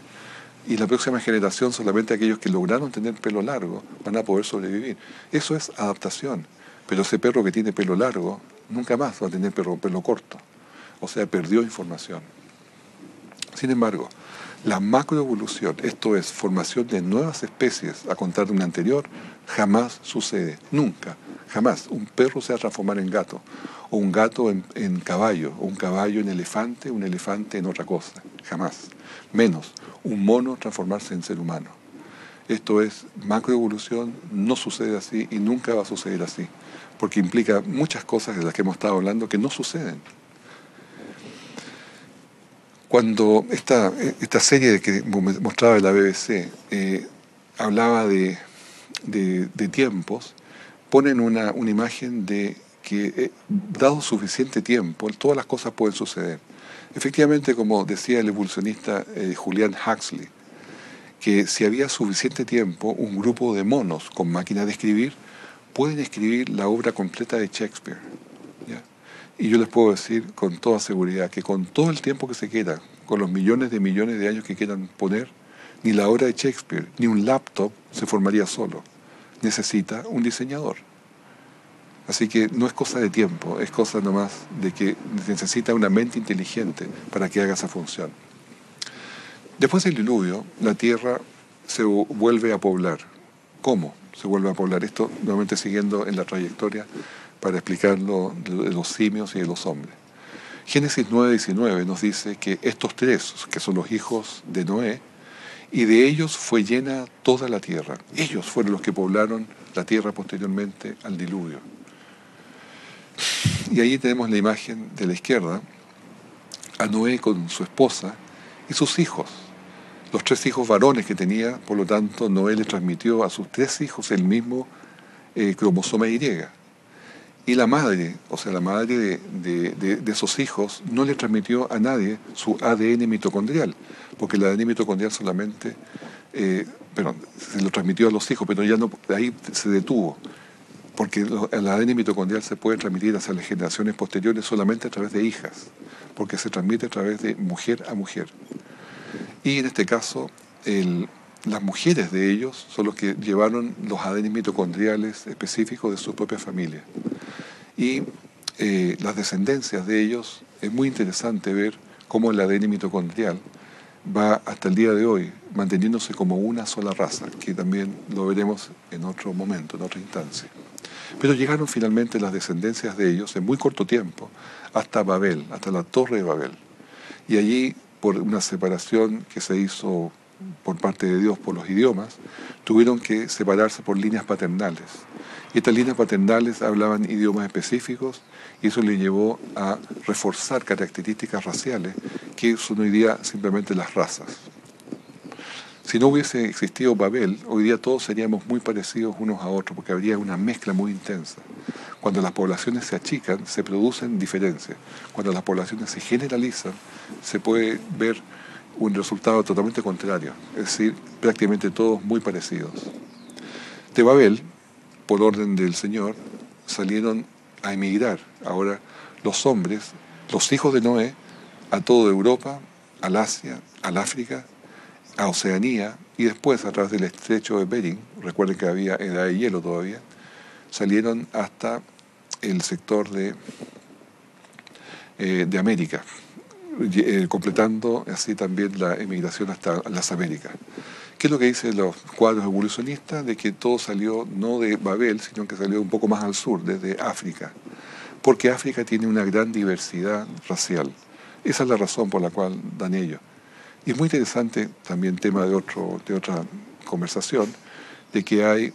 Y la próxima generación, solamente aquellos que lograron tener pelo largo van a poder sobrevivir. Eso es adaptación. Pero ese perro que tiene pelo largo nunca más va a tener pelo corto. O sea, perdió información. Sin embargo, la macroevolución, esto es, formación de nuevas especies a contar de una anterior, jamás sucede, nunca, jamás. Un perro se va a transformar en gato, o un gato en caballo, o un caballo en elefante, un elefante en otra cosa, jamás. Menos, un mono transformarse en ser humano. Esto es macroevolución, no sucede así y nunca va a suceder así, porque implica muchas cosas de las que hemos estado hablando que no suceden. Cuando esta serie que mostraba la BBC hablaba de tiempos, ponen una imagen de que dado suficiente tiempo, todas las cosas pueden suceder. Efectivamente, como decía el evolucionista Julian Huxley, que si había suficiente tiempo, un grupo de monos con máquinas de escribir pueden escribir la obra completa de Shakespeare. ¿Ya? Y yo les puedo decir con toda seguridad que con todo el tiempo que se queda, con los millones de años que quieran poner, ni la obra de Shakespeare, ni un laptop se formaría solo. Necesita un diseñador. Así que no es cosa de tiempo, es cosa nomás de que necesita una mente inteligente para que haga esa función. Después del diluvio, la Tierra se vuelve a poblar. ¿Cómo se vuelve a poblar? Esto nuevamente siguiendo en la trayectoria para explicarlo de los simios y de los hombres. Génesis 9:19 nos dice que estos tres, que son los hijos de Noé, y de ellos fue llena toda la tierra. Ellos fueron los que poblaron la tierra posteriormente al diluvio. Y ahí tenemos la imagen de la izquierda, a Noé con su esposa y sus hijos. Los tres hijos varones que tenía, por lo tanto, Noé le transmitió a sus tres hijos el mismo cromosoma Y. Y la madre, o sea, la madre de esos hijos, no le transmitió a nadie su ADN mitocondrial, porque el ADN mitocondrial solamente, se lo transmitió a los hijos, pero ya no, ahí se detuvo, porque el ADN mitocondrial se puede transmitir hacia las generaciones posteriores solamente a través de hijas, porque se transmite a través de mujer a mujer. Y en este caso, las mujeres de ellos son los que llevaron los ADN mitocondriales específicos de su propia familia. Y las descendencias de ellos, es muy interesante ver cómo el ADN mitocondrial va hasta el día de hoy manteniéndose como una sola raza, que también lo veremos en otro momento, en otra instancia. Pero llegaron finalmente las descendencias de ellos en muy corto tiempo hasta Babel, hasta la Torre de Babel. Y allí, por una separación que se hizo por parte de Dios por los idiomas, tuvieron que separarse por líneas paternales. Y estas líneas paternales hablaban idiomas específicos y eso le llevó a reforzar características raciales que son hoy día simplemente las razas. Si no hubiese existido Babel, hoy día todos seríamos muy parecidos unos a otros porque habría una mezcla muy intensa. Cuando las poblaciones se achican, se producen diferencias. Cuando las poblaciones se generalizan, se puede ver un resultado totalmente contrario, es decir, prácticamente todos muy parecidos. De Babel, por orden del Señor, salieron a emigrar. Ahora los hombres, los hijos de Noé, a toda Europa, al Asia, al África, a Oceanía y después a través del estrecho de Bering, recuerden que había edad de hielo todavía, salieron hasta el sector de América, completando así también la emigración hasta las Américas. ¿Qué es lo que dicen los cuadros evolucionistas? De que todo salió no de Babel, sino que salió un poco más al sur, desde África, porque África tiene una gran diversidad racial. Esa es la razón por la cual dan ellos. Y es muy interesante, también tema de otra conversación, de que hay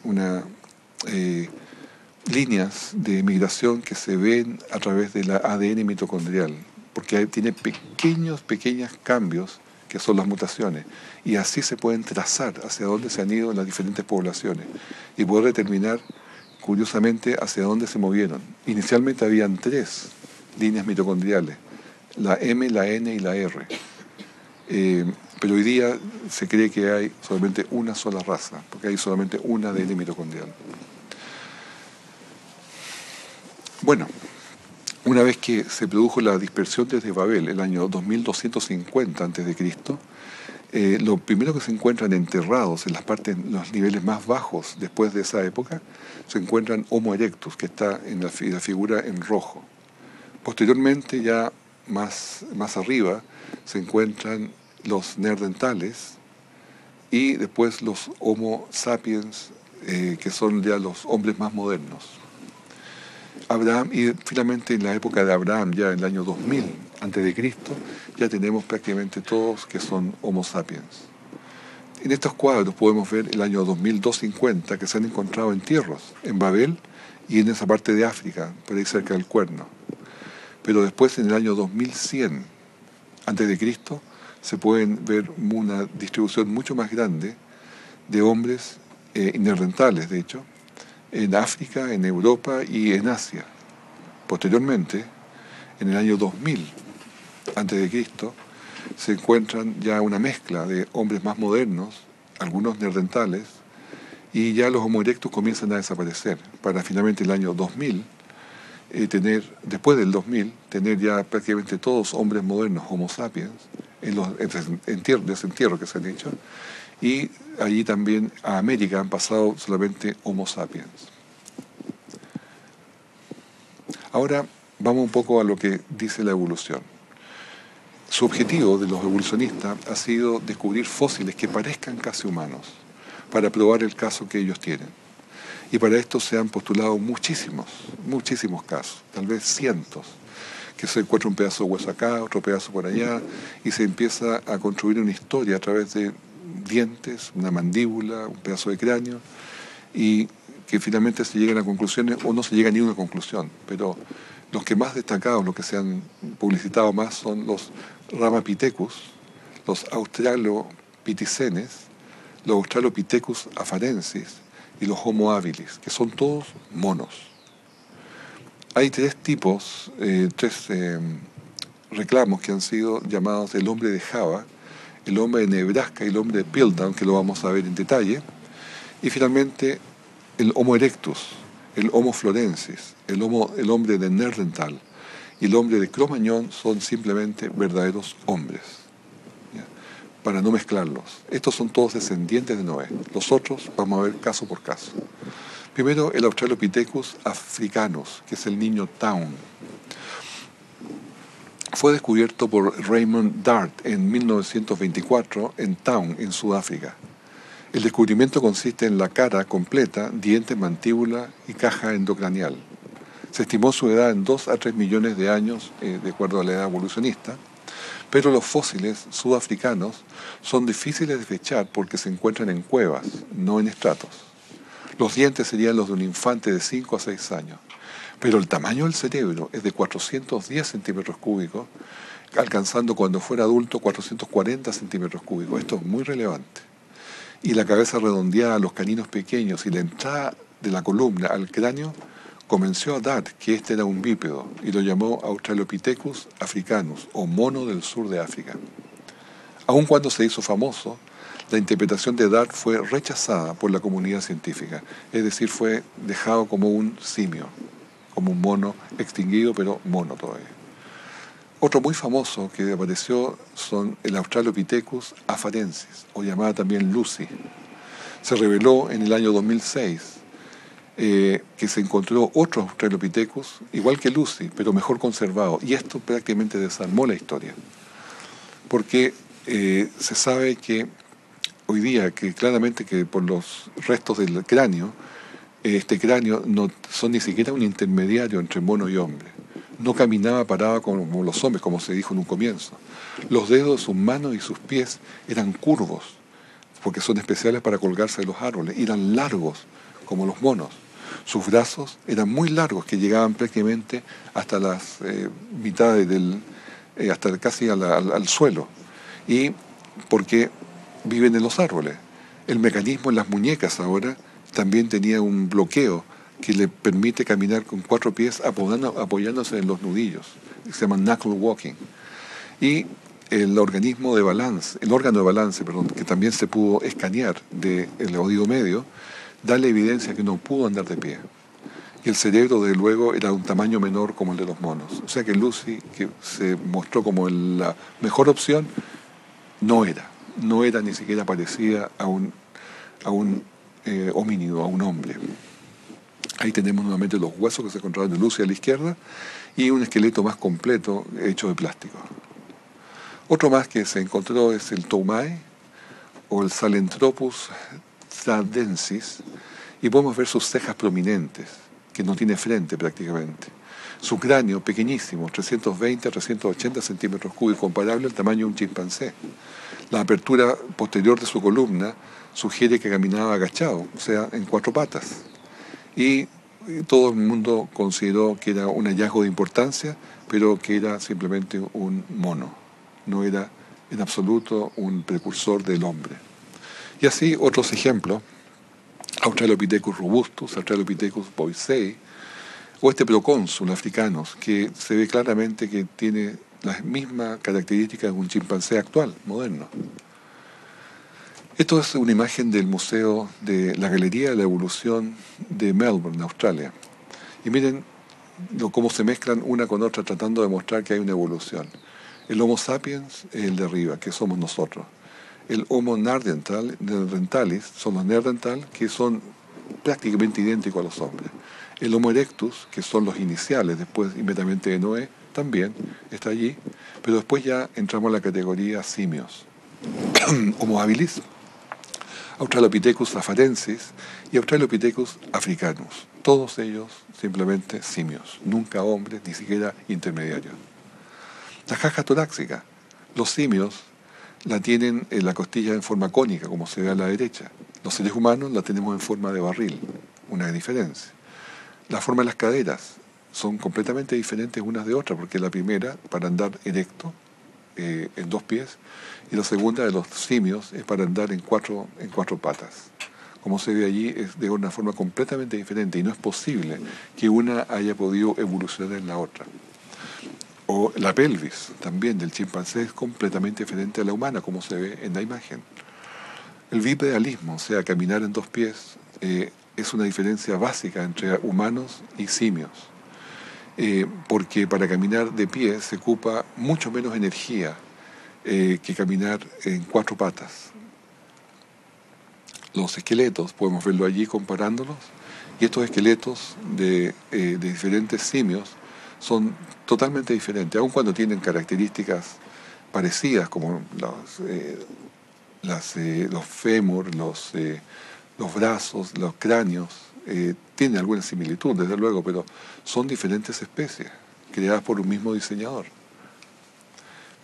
líneas de migración que se ven a través del ADN mitocondrial, porque tiene pequeños cambios que son las mutaciones, y así se pueden trazar hacia dónde se han ido las diferentes poblaciones y poder determinar, curiosamente, hacia dónde se movieron. Inicialmente habían 3 líneas mitocondriales, la M, la N y la R. Pero hoy día se cree que hay solamente una sola raza, porque hay solamente una ADN mitocondrial. Bueno, una vez que se produjo la dispersión desde Babel, el año 2250 a.C., lo primero que se encuentran enterrados en los niveles más bajos después de esa época, se encuentran Homo erectus, que está en la figura en rojo. Posteriormente, ya más arriba, se encuentran los neandertales y después los Homo sapiens, que son ya los hombres más modernos. Abraham, y finalmente en la época de Abraham, ya en el año 2000 antes de Cristo, ya tenemos prácticamente todos que son Homo sapiens. En estos cuadros podemos ver el año 2250 que se han encontrado entierros en Babel y en esa parte de África, por ahí cerca del Cuerno. Pero después, en el año 2100 antes de Cristo, se pueden ver una distribución mucho más grande de hombres neandertales, de hecho, en África, en Europa y en Asia. Posteriormente, en el año 2000 antes de Cristo, se encuentran ya una mezcla de hombres más modernos, algunos neandertales, y ya los Homo erectus comienzan a desaparecer, para finalmente el año 2000 después del 2000, tener ya prácticamente todos hombres modernos, Homo sapiens, en los desentierros que se han hecho, y allí también a América han pasado solamente Homo sapiens. Ahora vamos un poco a lo que dice la evolución. Su objetivo de los evolucionistas ha sido descubrir fósiles que parezcan casi humanos, para probar el caso que ellos tienen. Y para esto se han postulado muchísimos casos, tal vez cientos, que se encuentra un pedazo de hueso acá, otro pedazo por allá, y se empieza a construir una historia a través de dientes, una mandíbula, un pedazo de cráneo, y que finalmente se llegan a conclusiones o no se llega a ninguna conclusión. Pero los que más destacados, los que se han publicitado más, son los Ramapithecus, los Australopithecenes, los Australopithecus afarensis y los Homo habilis, que son todos monos. Hay tres reclamos que han sido llamados el hombre de Java, el hombre de Nebraska y el hombre de Piltdown, que lo vamos a ver en detalle, y finalmente el Homo erectus, el Homo florensis, el hombre de Neandertal y el hombre de Cro-Magnon son simplemente verdaderos hombres, ¿ya? Para no mezclarlos. Estos son todos descendientes de Noé. Los otros vamos a ver caso por caso. Primero, el Australopithecus africanus, que es el niño Town. Fue descubierto por Raymond Dart en 1924 en Town, en Sudáfrica. El descubrimiento consiste en la cara completa, dientes, mandíbula y caja endocranial. Se estimó su edad en 2 a 3 millones de años, de acuerdo a la edad evolucionista, pero los fósiles sudafricanos son difíciles de fechar porque se encuentran en cuevas, no en estratos. Los dientes serían los de un infante de 5 a 6 años, pero el tamaño del cerebro es de 410 centímetros cúbicos, alcanzando cuando fuera adulto 440 centímetros cúbicos. Esto es muy relevante. Y la cabeza redondeada, los caninos pequeños y la entrada de la columna al cráneo, convenció a Dart que este era un bípedo y lo llamó Australopithecus africanus, o mono del sur de África. Aun cuando se hizo famoso, la interpretación de Dart fue rechazada por la comunidad científica, es decir, fue dejado como un simio, como un mono extinguido, pero mono todavía. Otro muy famoso que apareció son el Australopithecus afarensis, o llamada también Lucy. Se reveló en el año 2006 que se encontró otro Australopithecus, igual que Lucy, pero mejor conservado. Y esto prácticamente desarmó la historia. Porque se sabe que hoy día, que claramente que por los restos del cráneo, este cráneo no son ni siquiera un intermediario entre mono y hombre. No caminaba parado como los hombres, como se dijo en un comienzo. Los dedos de sus manos y sus pies eran curvos, porque son especiales para colgarse de los árboles, y eran largos, como los monos. Sus brazos eran muy largos, que llegaban prácticamente hasta las mitades hasta casi al suelo. Y porque viven en los árboles. El mecanismo en las muñecas ahora también tenía un bloqueo que le permite caminar con 4 pies apoyándose en los nudillos. Se llama knuckle walking. Y el órgano de balance, que también se pudo escanear del oído medio, da la evidencia que no pudo andar de pie. Y el cerebro, desde luego, era de un tamaño menor como el de los monos. O sea que Lucy, que se mostró como la mejor opción, no era ni siquiera parecida a un homínido, a un hombre. Ahí tenemos nuevamente los huesos que se encontraron de Lucy a la izquierda y un esqueleto más completo hecho de plástico. Otro más que se encontró es el Toumae o el Sahelanthropus thadensis, y podemos ver sus cejas prominentes, que no tiene frente prácticamente. Su cráneo pequeñísimo, 320 a 380 centímetros cúbicos, comparable al tamaño de un chimpancé. La apertura posterior de su columna sugiere que caminaba agachado, o sea, en cuatro patas. Y todo el mundo consideró que era un hallazgo de importancia, pero que era simplemente un mono. No era en absoluto un precursor del hombre. Y así otros ejemplos: Australopithecus robustus, Australopithecus boisei, o este procónsul africano, que se ve claramente que tiene las mismas características de un chimpancé actual, moderno. Esto es una imagen del Museo de la Galería de la Evolución de Melbourne, Australia. Y miren cómo se mezclan una con otra tratando de mostrar que hay una evolución. El Homo sapiens es el de arriba, que somos nosotros. El Homo neanderthalis son los neandertal, que son prácticamente idénticos a los hombres. El Homo erectus, que son los iniciales, después inmediatamente de Noé, también está allí, pero después ya entramos a la categoría simios. Homo habilis, Australopithecus afarensis y Australopithecus africanus. Todos ellos simplemente simios, nunca hombres, ni siquiera intermediarios. La caja torácica. Los simios la tienen en la costilla en forma cónica, como se ve a la derecha. Los seres humanos la tenemos en forma de barril, una diferencia. La forma de las caderas son completamente diferentes unas de otras, porque la primera, para andar erecto, en dos pies, y la segunda de los simios es para andar en cuatro patas. Como se ve allí, es de una forma completamente diferente, y no es posible que una haya podido evolucionar en la otra. O la pelvis, también del chimpancé, es completamente diferente a la humana, como se ve en la imagen. El bipedalismo, o sea, caminar en dos pies, es una diferencia básica entre humanos y simios. Porque para caminar de pie se ocupa mucho menos energía que caminar en cuatro patas. Los esqueletos, podemos verlo allí comparándolos, y estos esqueletos de diferentes simios son totalmente diferentes, aun cuando tienen características parecidas, como los fémur, los brazos, los cráneos, tienen alguna similitud, desde luego, pero son diferentes especies, creadas por un mismo diseñador.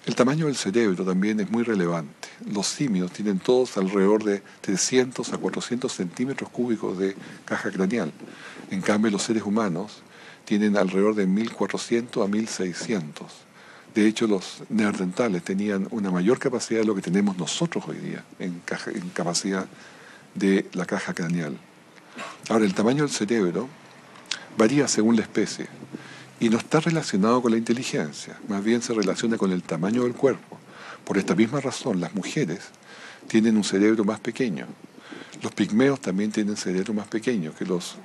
El tamaño del cerebro también es muy relevante. Los simios tienen todos alrededor de 300 a 400 centímetros cúbicos de caja craneal. En cambio, los seres humanos tienen alrededor de 1400 a 1600. De hecho, los neandertales tenían una mayor capacidad de lo que tenemos nosotros hoy día en capacidad de la caja craneal. Ahora, el tamaño del cerebro varía según la especie y no está relacionado con la inteligencia, más bien se relaciona con el tamaño del cuerpo. Por esta misma razón, las mujeres tienen un cerebro más pequeño. Los pigmeos también tienen cerebro más pequeño que los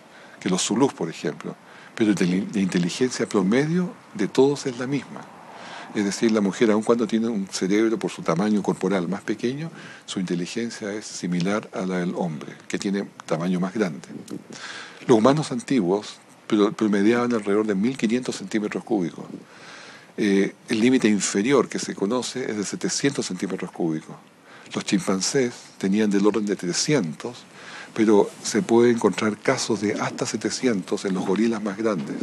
zulús, por ejemplo, pero la inteligencia promedio de todos es la misma. Es decir, la mujer, aun cuando tiene un cerebro por su tamaño corporal más pequeño, su inteligencia es similar a la del hombre, que tiene tamaño más grande. Los humanos antiguos promediaban alrededor de 1500 centímetros cúbicos. El límite inferior que se conoce es de 700 centímetros cúbicos. Los chimpancés tenían del orden de 300, pero se puede encontrar casos de hasta 700 en los gorilas más grandes.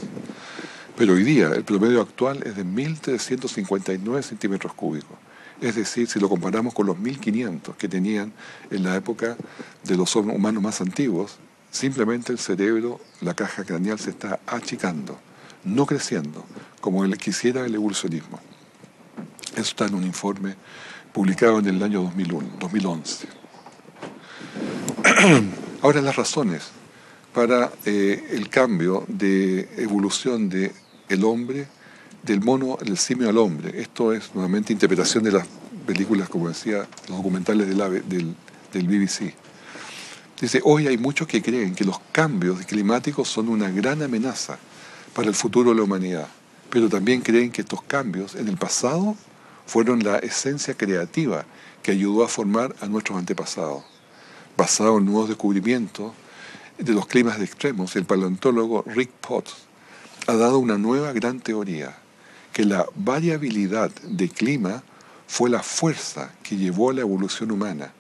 Pero hoy día el promedio actual es de 1359 centímetros cúbicos. Es decir, si lo comparamos con los 1500 que tenían en la época de los humanos más antiguos, simplemente el cerebro, la caja craneal se está achicando, no creciendo, como quisiera el evolucionismo. Eso está en un informe publicado en el año 2011. Ahora, las razones para el cambio de evolución del hombre, del mono, del simio al hombre. Esto es nuevamente interpretación de las películas, como decía, los documentales del BBC. Dice, hoy hay muchos que creen que los cambios climáticos son una gran amenaza para el futuro de la humanidad, pero también creen que estos cambios en el pasado fueron la esencia creativa que ayudó a formar a nuestros antepasados. Basado en nuevos descubrimientos de los climas extremos, el paleontólogo Rick Potts ha dado una nueva gran teoría, que la variabilidad de clima fue la fuerza que llevó a la evolución humana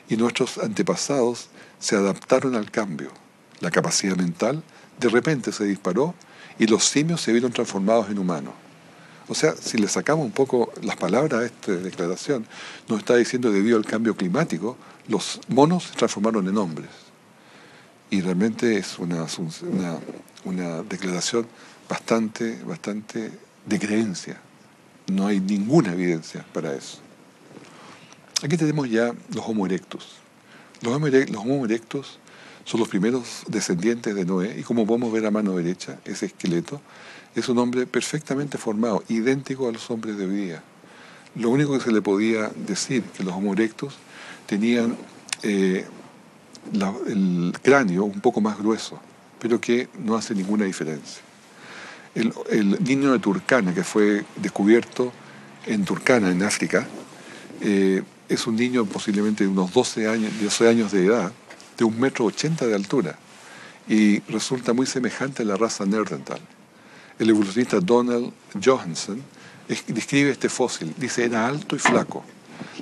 y nuestros antepasados se adaptaron al cambio. La capacidad mental de repente se disparó y los simios se vieron transformados en humanos. O sea, si le sacamos un poco las palabras a esta declaración, nos está diciendo que debido al cambio climático, los monos se transformaron en hombres. Y realmente es una declaración bastante de creencia. No hay ninguna evidencia para eso. Aquí tenemos ya los Homo erectus. Los Homo erectus son los primeros descendientes de Noé, y como podemos ver a mano derecha, ese esqueleto es un hombre perfectamente formado, idéntico a los hombres de hoy día. Lo único que se le podía decir que los Homo erectus tenían el cráneo un poco más grueso, pero que no hace ninguna diferencia. El niño de Turkana, que fue descubierto en Turkana, en África, es un niño posiblemente de unos 12 años de edad, de 1,80 m de altura, y resulta muy semejante a la raza Neandertal. El evolucionista Donald Johanson describe este fósil. Dice, era alto y flaco.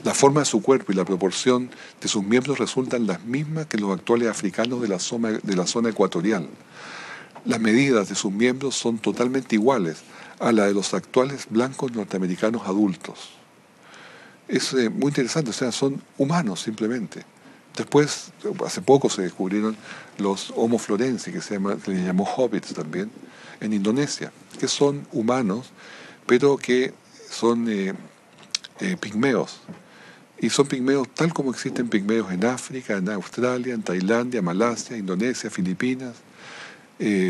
La forma de su cuerpo y la proporción de sus miembros resultan las mismas que los actuales africanos de la zona ecuatorial. Las medidas de sus miembros son totalmente iguales a la de los actuales blancos norteamericanos adultos. Es muy interesante, o sea, son humanos simplemente. Después, hace poco se descubrieron los Homo florensis, que se les llamó hobbits también, en Indonesia, que son humanos, pero que son pigmeos. Y son pigmeos tal como existen pigmeos en África, en Australia, en Tailandia, Malasia, Indonesia, Filipinas,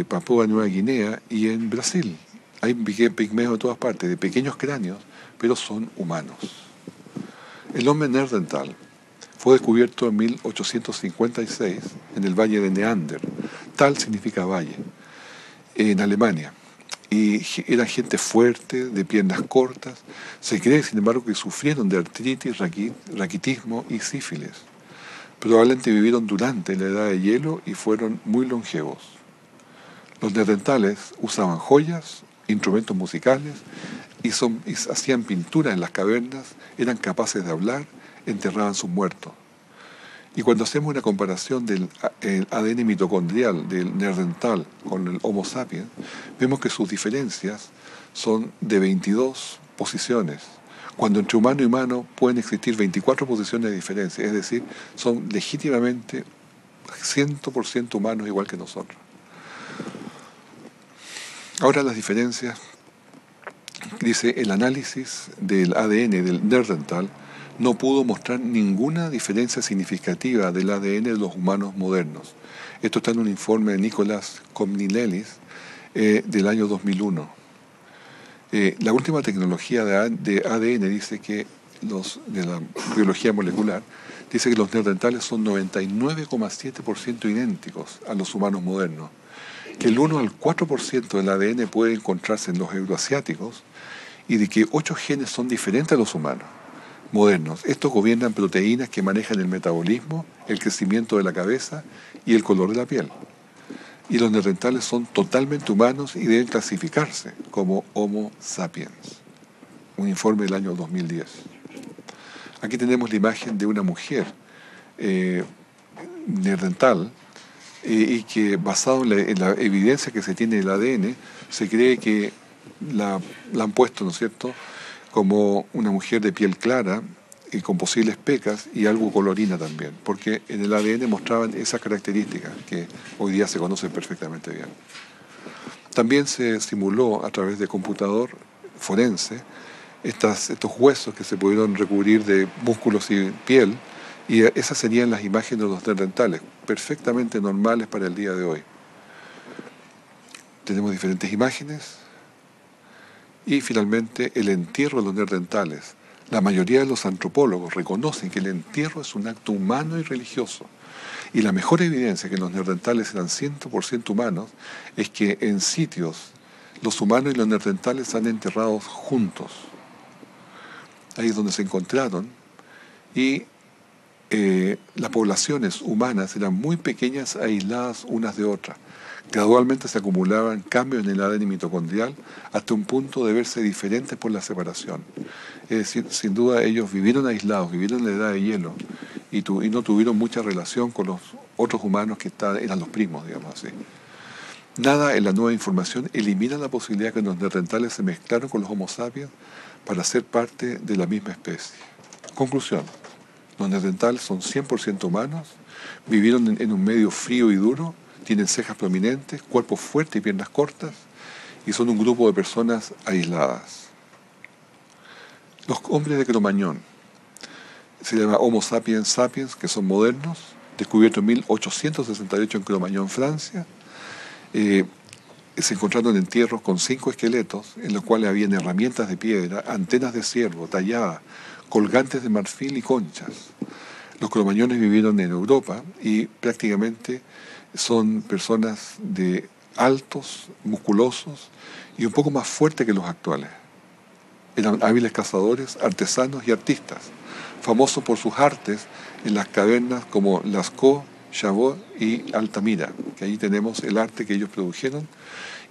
Papúa Nueva Guinea y en Brasil. Hay pigmeos de todas partes, de pequeños cráneos, pero son humanos. El hombre neandertal fue descubierto en 1856 en el valle de Neander. Tal significa valle, en Alemania. Y eran gente fuerte, de piernas cortas. Se cree, sin embargo, que sufrieron de artritis, raquitismo y sífilis. Probablemente vivieron durante la edad de hielo y fueron muy longevos. Los neandertales usaban joyas, instrumentos musicales y hacían pintura en las cavernas, eran capaces de hablar, enterraban sus muertos. Y cuando hacemos una comparación del ADN mitocondrial del neandertal con el Homo sapiens, vemos que sus diferencias son de 22 posiciones, cuando entre humano y humano pueden existir 24 posiciones de diferencia, es decir, son legítimamente 100% humanos igual que nosotros. Ahora las diferencias, dice, el análisis del ADN del neandertal no pudo mostrar ninguna diferencia significativa del ADN de los humanos modernos. Esto está en un informe de Nicholas Komnilelis del año 2001. La última tecnología de ADN dice que de la biología molecular, dice que los neandertales son 99,7% idénticos a los humanos modernos, que el 1 al 4% del ADN puede encontrarse en los euroasiáticos y de que 8 genes son diferentes a los humanos modernos. Estos gobiernan proteínas que manejan el metabolismo, el crecimiento de la cabeza y el color de la piel. Y los neandertales son totalmente humanos y deben clasificarse como Homo sapiens. Un informe del año 2010. Aquí tenemos la imagen de una mujer neandertal y que basado en la evidencia que se tiene del ADN, se cree que la han puesto, ¿no es cierto?, como una mujer de piel clara y con posibles pecas y algo colorina también, porque en el ADN mostraban esas características que hoy día se conocen perfectamente bien. También se simuló a través de computador forense estos huesos que se pudieron recubrir de músculos y piel, y esas serían las imágenes de los neandertales, perfectamente normales para el día de hoy. Tenemos diferentes imágenes. Y finalmente el entierro de los neandertales. La mayoría de los antropólogos reconocen que el entierro es un acto humano y religioso. Y la mejor evidencia que los neandertales eran 100% humanos es que en sitios los humanos y los neandertales se han enterrado juntos. Ahí es donde se encontraron. Y las poblaciones humanas eran muy pequeñas, aisladas unas de otras. Gradualmente se acumulaban cambios en el ADN mitocondrial hasta un punto de verse diferentes por la separación. Es decir, sin duda ellos vivieron aislados, vivieron en la edad de hielo y no tuvieron mucha relación con los otros humanos que eran los primos, digamos así. Nada en la nueva información elimina la posibilidad que los neandertales se mezclaron con los Homo sapiens para ser parte de la misma especie. Conclusión. Los neandertales son 100% humanos, vivieron en un medio frío y duro, tienen cejas prominentes, cuerpos fuertes y piernas cortas, y son un grupo de personas aisladas. Los hombres de Cro-Magnon, se llama Homo sapiens sapiens, que son modernos, descubierto en 1868 en Cro-Magnon, Francia. Se encontraron entierros con 5 esqueletos, en los cuales habían herramientas de piedra, antenas de ciervo talladas, colgantes de marfil y conchas. Los cromañones vivieron en Europa y prácticamente son personas de altos, musculosos y un poco más fuertes que los actuales. Eran hábiles cazadores, artesanos y artistas, famosos por sus artes en las cavernas como Lascaux, Chabot y Altamira, que ahí tenemos el arte que ellos produjeron,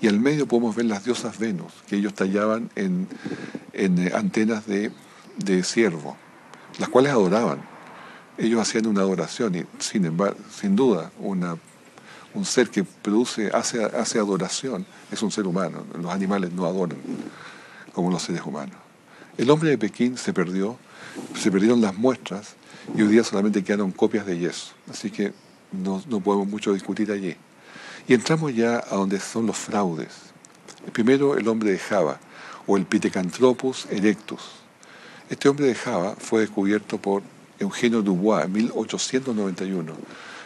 y al medio podemos ver las diosas Venus, que ellos tallaban en antenas de ciervo, las cuales adoraban. Ellos hacían una adoración y sin duda un ser que hace adoración es un ser humano. Los animales no adoran como los seres humanos. El hombre de Pekín se perdieron las muestras y hoy día solamente quedaron copias de yeso. Así que no podemos mucho discutir allí. Y entramos ya a donde son los fraudes. Primero, el hombre de Java, o el Pithecanthropus erectus. Este hombre de Java fue descubierto por Eugenio Dubois en 1891,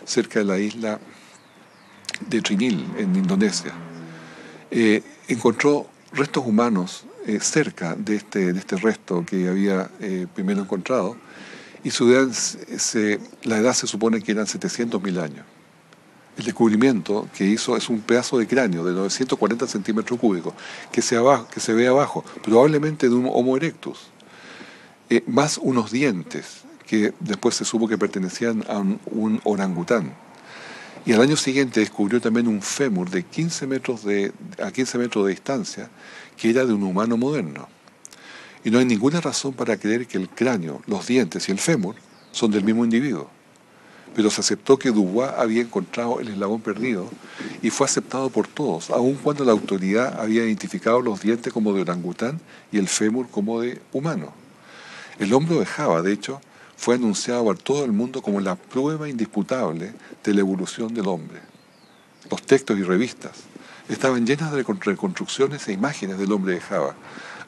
cerca de la isla de Trinil, en Indonesia. Encontró restos humanos cerca de este resto que había primero encontrado, y la edad se supone que eran 700.000 años. El descubrimiento que hizo es un pedazo de cráneo de 940 centímetros cúbicos que se ve abajo, probablemente de un Homo erectus, más unos dientes que después se supo que pertenecían a un orangután. Y al año siguiente descubrió también un fémur de 15 metros de distancia que era de un humano moderno. Y no hay ninguna razón para creer que el cráneo, los dientes y el fémur son del mismo individuo. Pero se aceptó que Dubois había encontrado el eslabón perdido y fue aceptado por todos, aun cuando la autoridad había identificado los dientes como de orangután y el fémur como de humano. El hombro de Java, de hecho, fue anunciado por todo el mundo como la prueba indisputable de la evolución del hombre. Los textos y revistas estaban llenas de reconstrucciones e imágenes del hombre de Java,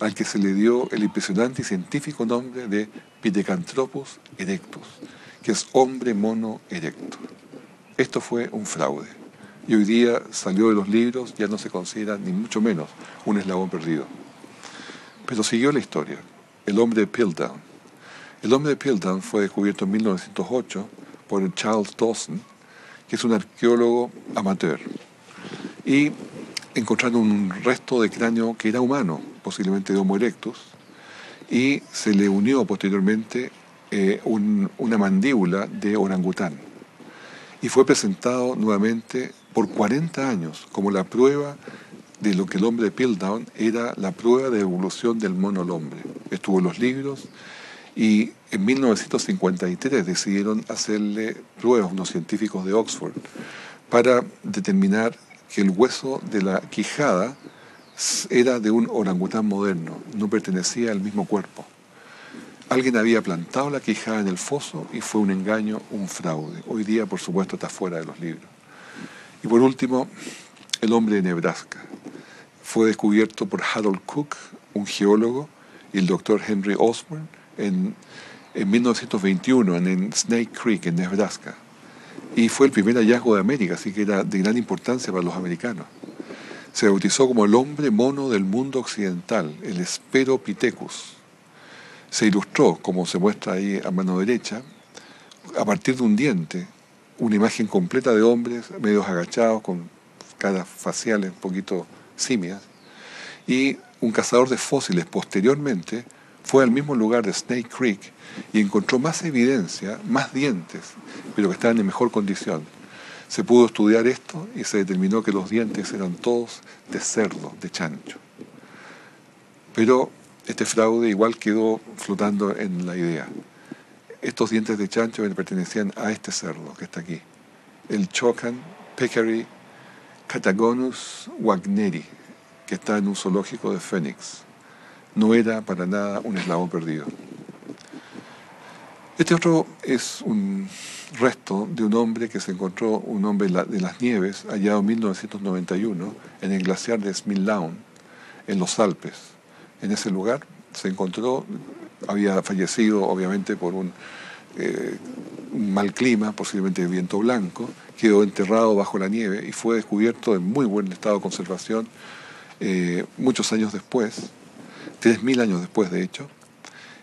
al que se le dio el impresionante y científico nombre de Pithecanthropus erectus, que es hombre mono erecto. Esto fue un fraude, y hoy día salió de los libros, ya no se considera ni mucho menos un eslabón perdido. Pero siguió la historia, el hombre de Piltdown. El hombre de Piltdown fue descubierto en 1908 por Charles Dawson, que es un arqueólogo amateur, y encontraron un resto de cráneo que era humano, posiblemente de Homo erectus, y se le unió posteriormente una mandíbula de orangután. Y fue presentado nuevamente por 40 años como la prueba de lo que el hombre de Piltdown era la prueba de evolución del mono al hombre. Estuvo en los libros y en 1953 decidieron hacerle pruebas unos científicos de Oxford para determinar que el hueso de la quijada era de un orangután moderno, no pertenecía al mismo cuerpo. Alguien había plantado la quijada en el foso y fue un engaño, un fraude. Hoy día, por supuesto, está fuera de los libros. Y por último, el hombre de Nebraska. Fue descubierto por Harold Cook, un geólogo, y el doctor Henry Osborne en 1921 en Snake Creek, en Nebraska. Y fue el primer hallazgo de América, así que era de gran importancia para los americanos. Se bautizó como el hombre mono del mundo occidental, el Speropithecus. Se ilustró, como se muestra ahí a mano derecha, a partir de un diente, una imagen completa de hombres medios agachados, con caras faciales un poquito simias, y un cazador de fósiles posteriormente fue al mismo lugar de Snake Creek y encontró más evidencia, más dientes, pero que estaban en mejor condición. Se pudo estudiar esto y se determinó que los dientes eran todos de cerdo, de chancho. Pero este fraude igual quedó flotando en la idea. Estos dientes de chancho pertenecían a este cerdo que está aquí, el Chocan Peccary Catagonus wagneri, que está en un zoológico de Phoenix. No era para nada un eslabón perdido. Este otro es un resto de un hombre que se encontró, un hombre de las nieves, allá en 1991, en el glaciar de Smiltlawn, en los Alpes. En ese lugar se encontró, había fallecido obviamente por un mal clima, posiblemente viento blanco, quedó enterrado bajo la nieve y fue descubierto en muy buen estado de conservación muchos años después, 3.000 años después de hecho,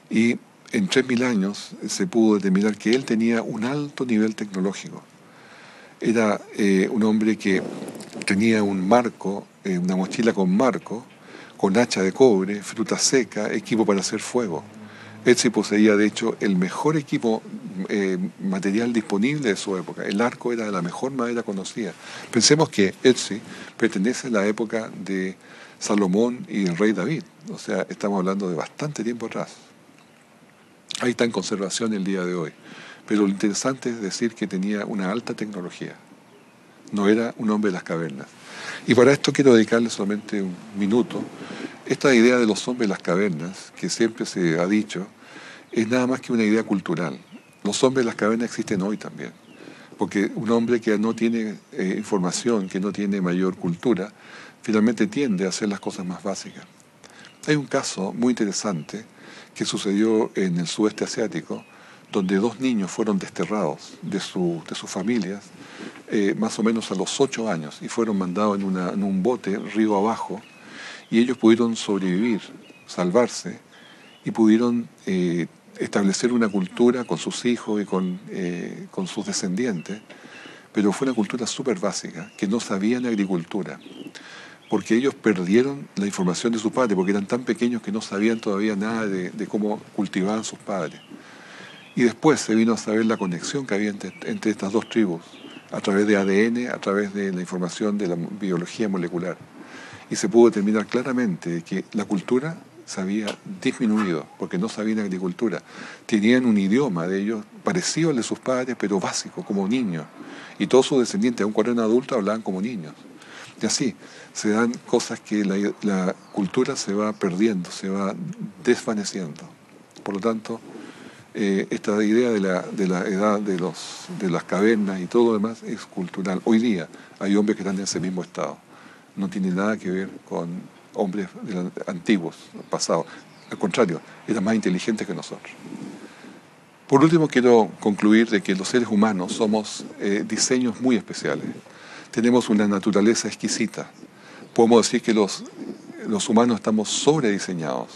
y en 3.000 años se pudo determinar que él tenía un alto nivel tecnológico. Era un hombre que tenía un marco, una mochila con marco, con hacha de cobre, fruta seca, equipo para hacer fuego. Ötzi poseía, de hecho, el mejor equipo material disponible de su época. El arco era de la mejor madera conocida. Pensemos que Ötzi pertenece a la época de Salomón y el rey David. O sea, estamos hablando de bastante tiempo atrás. Ahí está en conservación el día de hoy. Pero lo interesante es decir que tenía una alta tecnología. No era un hombre de las cavernas. Y para esto quiero dedicarle solamente un minuto. Esta idea de los hombres de las cavernas, que siempre se ha dicho, es nada más que una idea cultural. Los hombres de las cavernas existen hoy también. Porque un hombre que no tiene información, que no tiene mayor cultura, finalmente tiende a hacer las cosas más básicas. Hay un caso muy interesante que sucedió en el sudeste asiático, donde 2 niños fueron desterrados de sus familias, más o menos a los 8 años, y fueron mandados en un bote río abajo, y ellos pudieron sobrevivir, salvarse, y pudieron establecer una cultura con sus hijos y con sus descendientes, pero fue una cultura súper básica, que no sabían agricultura, porque ellos perdieron la información de sus padres, porque eran tan pequeños que no sabían todavía nada de cómo cultivaban sus padres. Y después se vino a saber la conexión que había entre estas 2 tribus, a través de ADN, a través de la información de la biología molecular. Y se pudo determinar claramente que la cultura se había disminuido, porque no sabían agricultura. Tenían un idioma de ellos parecido al de sus padres, pero básico, como niños. Y todos sus descendientes, aun cuando eran adultos, hablaban como niños. Y así se dan cosas que la cultura se va perdiendo, se va desvaneciendo. Por lo tanto, esta idea de la edad de las cavernas y todo lo demás es cultural. Hoy día hay hombres que están en ese mismo estado. No tiene nada que ver con hombres antiguos, pasados. Al contrario, eran más inteligentes que nosotros. Por último, quiero concluir de que los seres humanos somos diseños muy especiales. Tenemos una naturaleza exquisita. Podemos decir que los humanos estamos sobrediseñados.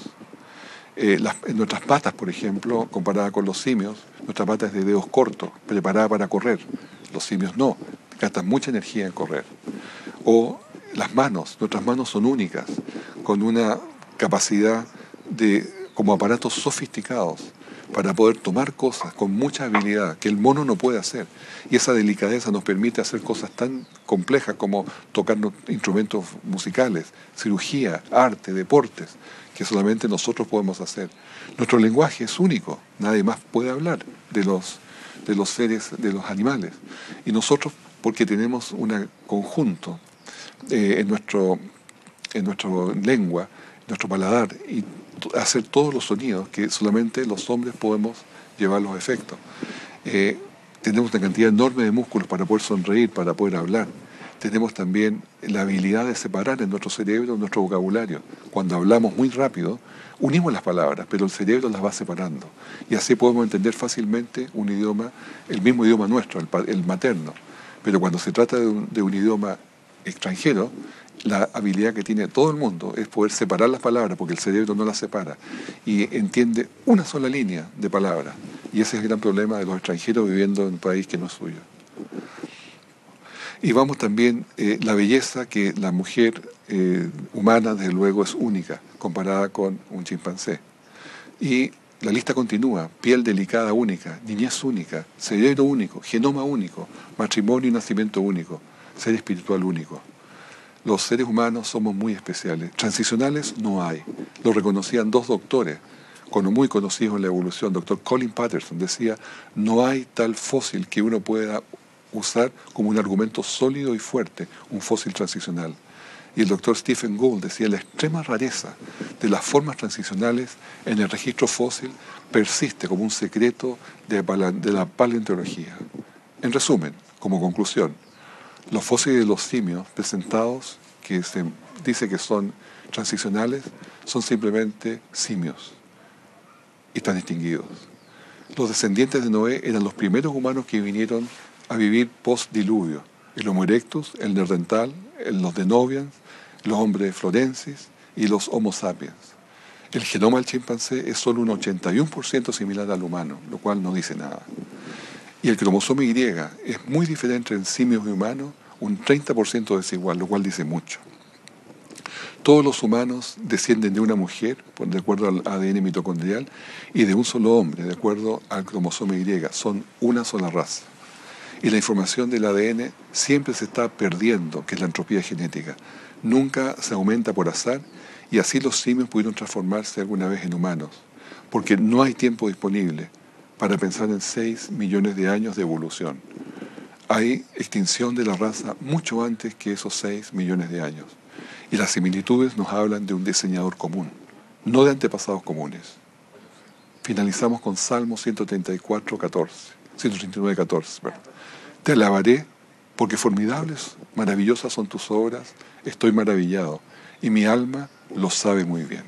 Nuestras patas, por ejemplo, comparada con los simios, nuestra pata es de dedos cortos, preparada para correr. Los simios no, gastan mucha energía en correr. O las manos, nuestras manos son únicas, con una capacidad como aparatos sofisticados para poder tomar cosas con mucha habilidad que el mono no puede hacer. Y esa delicadeza nos permite hacer cosas tan complejas como tocar instrumentos musicales, cirugía, arte, deportes, que solamente nosotros podemos hacer. Nuestro lenguaje es único, nadie más puede hablar de los seres, de los animales. Y nosotros, porque tenemos un conjunto en nuestra lengua, nuestro paladar, y hacer todos los sonidos que solamente los hombres podemos llevar los efectos. Tenemos una cantidad enorme de músculos para poder sonreír, para poder hablar. Tenemos también la habilidad de separar en nuestro cerebro nuestro vocabulario. Cuando hablamos muy rápido, unimos las palabras, pero el cerebro las va separando. Y así podemos entender fácilmente un idioma, el mismo idioma nuestro, el materno. Pero cuando se trata de un idioma extranjero, la habilidad que tiene todo el mundo es poder separar las palabras, porque el cerebro no las separa y entiende una sola línea de palabras. Y ese es el gran problema de los extranjeros viviendo en un país que no es suyo. Y vamos también, la belleza, que la mujer humana desde luego es única comparada con un chimpancé. Y La lista continúa: piel delicada única, niñez única, cerebro único, genoma único, matrimonio y nacimiento único, ser espiritual único. Los seres humanos somos muy especiales. Transicionales no hay. Lo reconocían dos doctores, muy conocidos en la evolución. Doctor Colin Patterson decía: no hay tal fósil que uno pueda usar como un argumento sólido y fuerte, un fósil transicional. Y el doctor Stephen Gould decía: la extrema rareza de las formas transicionales en el registro fósil persiste como un secreto de la paleontología. En resumen, como conclusión, los fósiles de los simios presentados, que se dice que son transicionales, son simplemente simios y están extinguidos. Los descendientes de Noé eran los primeros humanos que vinieron a vivir post-diluvio. El Homo erectus, el Neandertal, los Denovians, los hombres florensis y los Homo sapiens. El genoma del chimpancé es solo un 81% similar al humano, lo cual no dice nada. Y el cromosoma Y es muy diferente en simios y humanos, un 30% desigual, lo cual dice mucho. Todos los humanos descienden de una mujer, de acuerdo al ADN mitocondrial, y de un solo hombre, de acuerdo al cromosoma Y. Son una sola raza. Y la información del ADN siempre se está perdiendo, que es la entropía genética. Nunca se aumenta por azar, y así los simios pudieron transformarse alguna vez en humanos, porque no hay tiempo disponible para pensar en 6 millones de años de evolución. Hay extinción de la raza mucho antes que esos 6 millones de años. Y las similitudes nos hablan de un diseñador común, no de antepasados comunes. Finalizamos con Salmo 139, 14. Te alabaré porque formidables, maravillosas son tus obras, estoy maravillado, y mi alma lo sabe muy bien.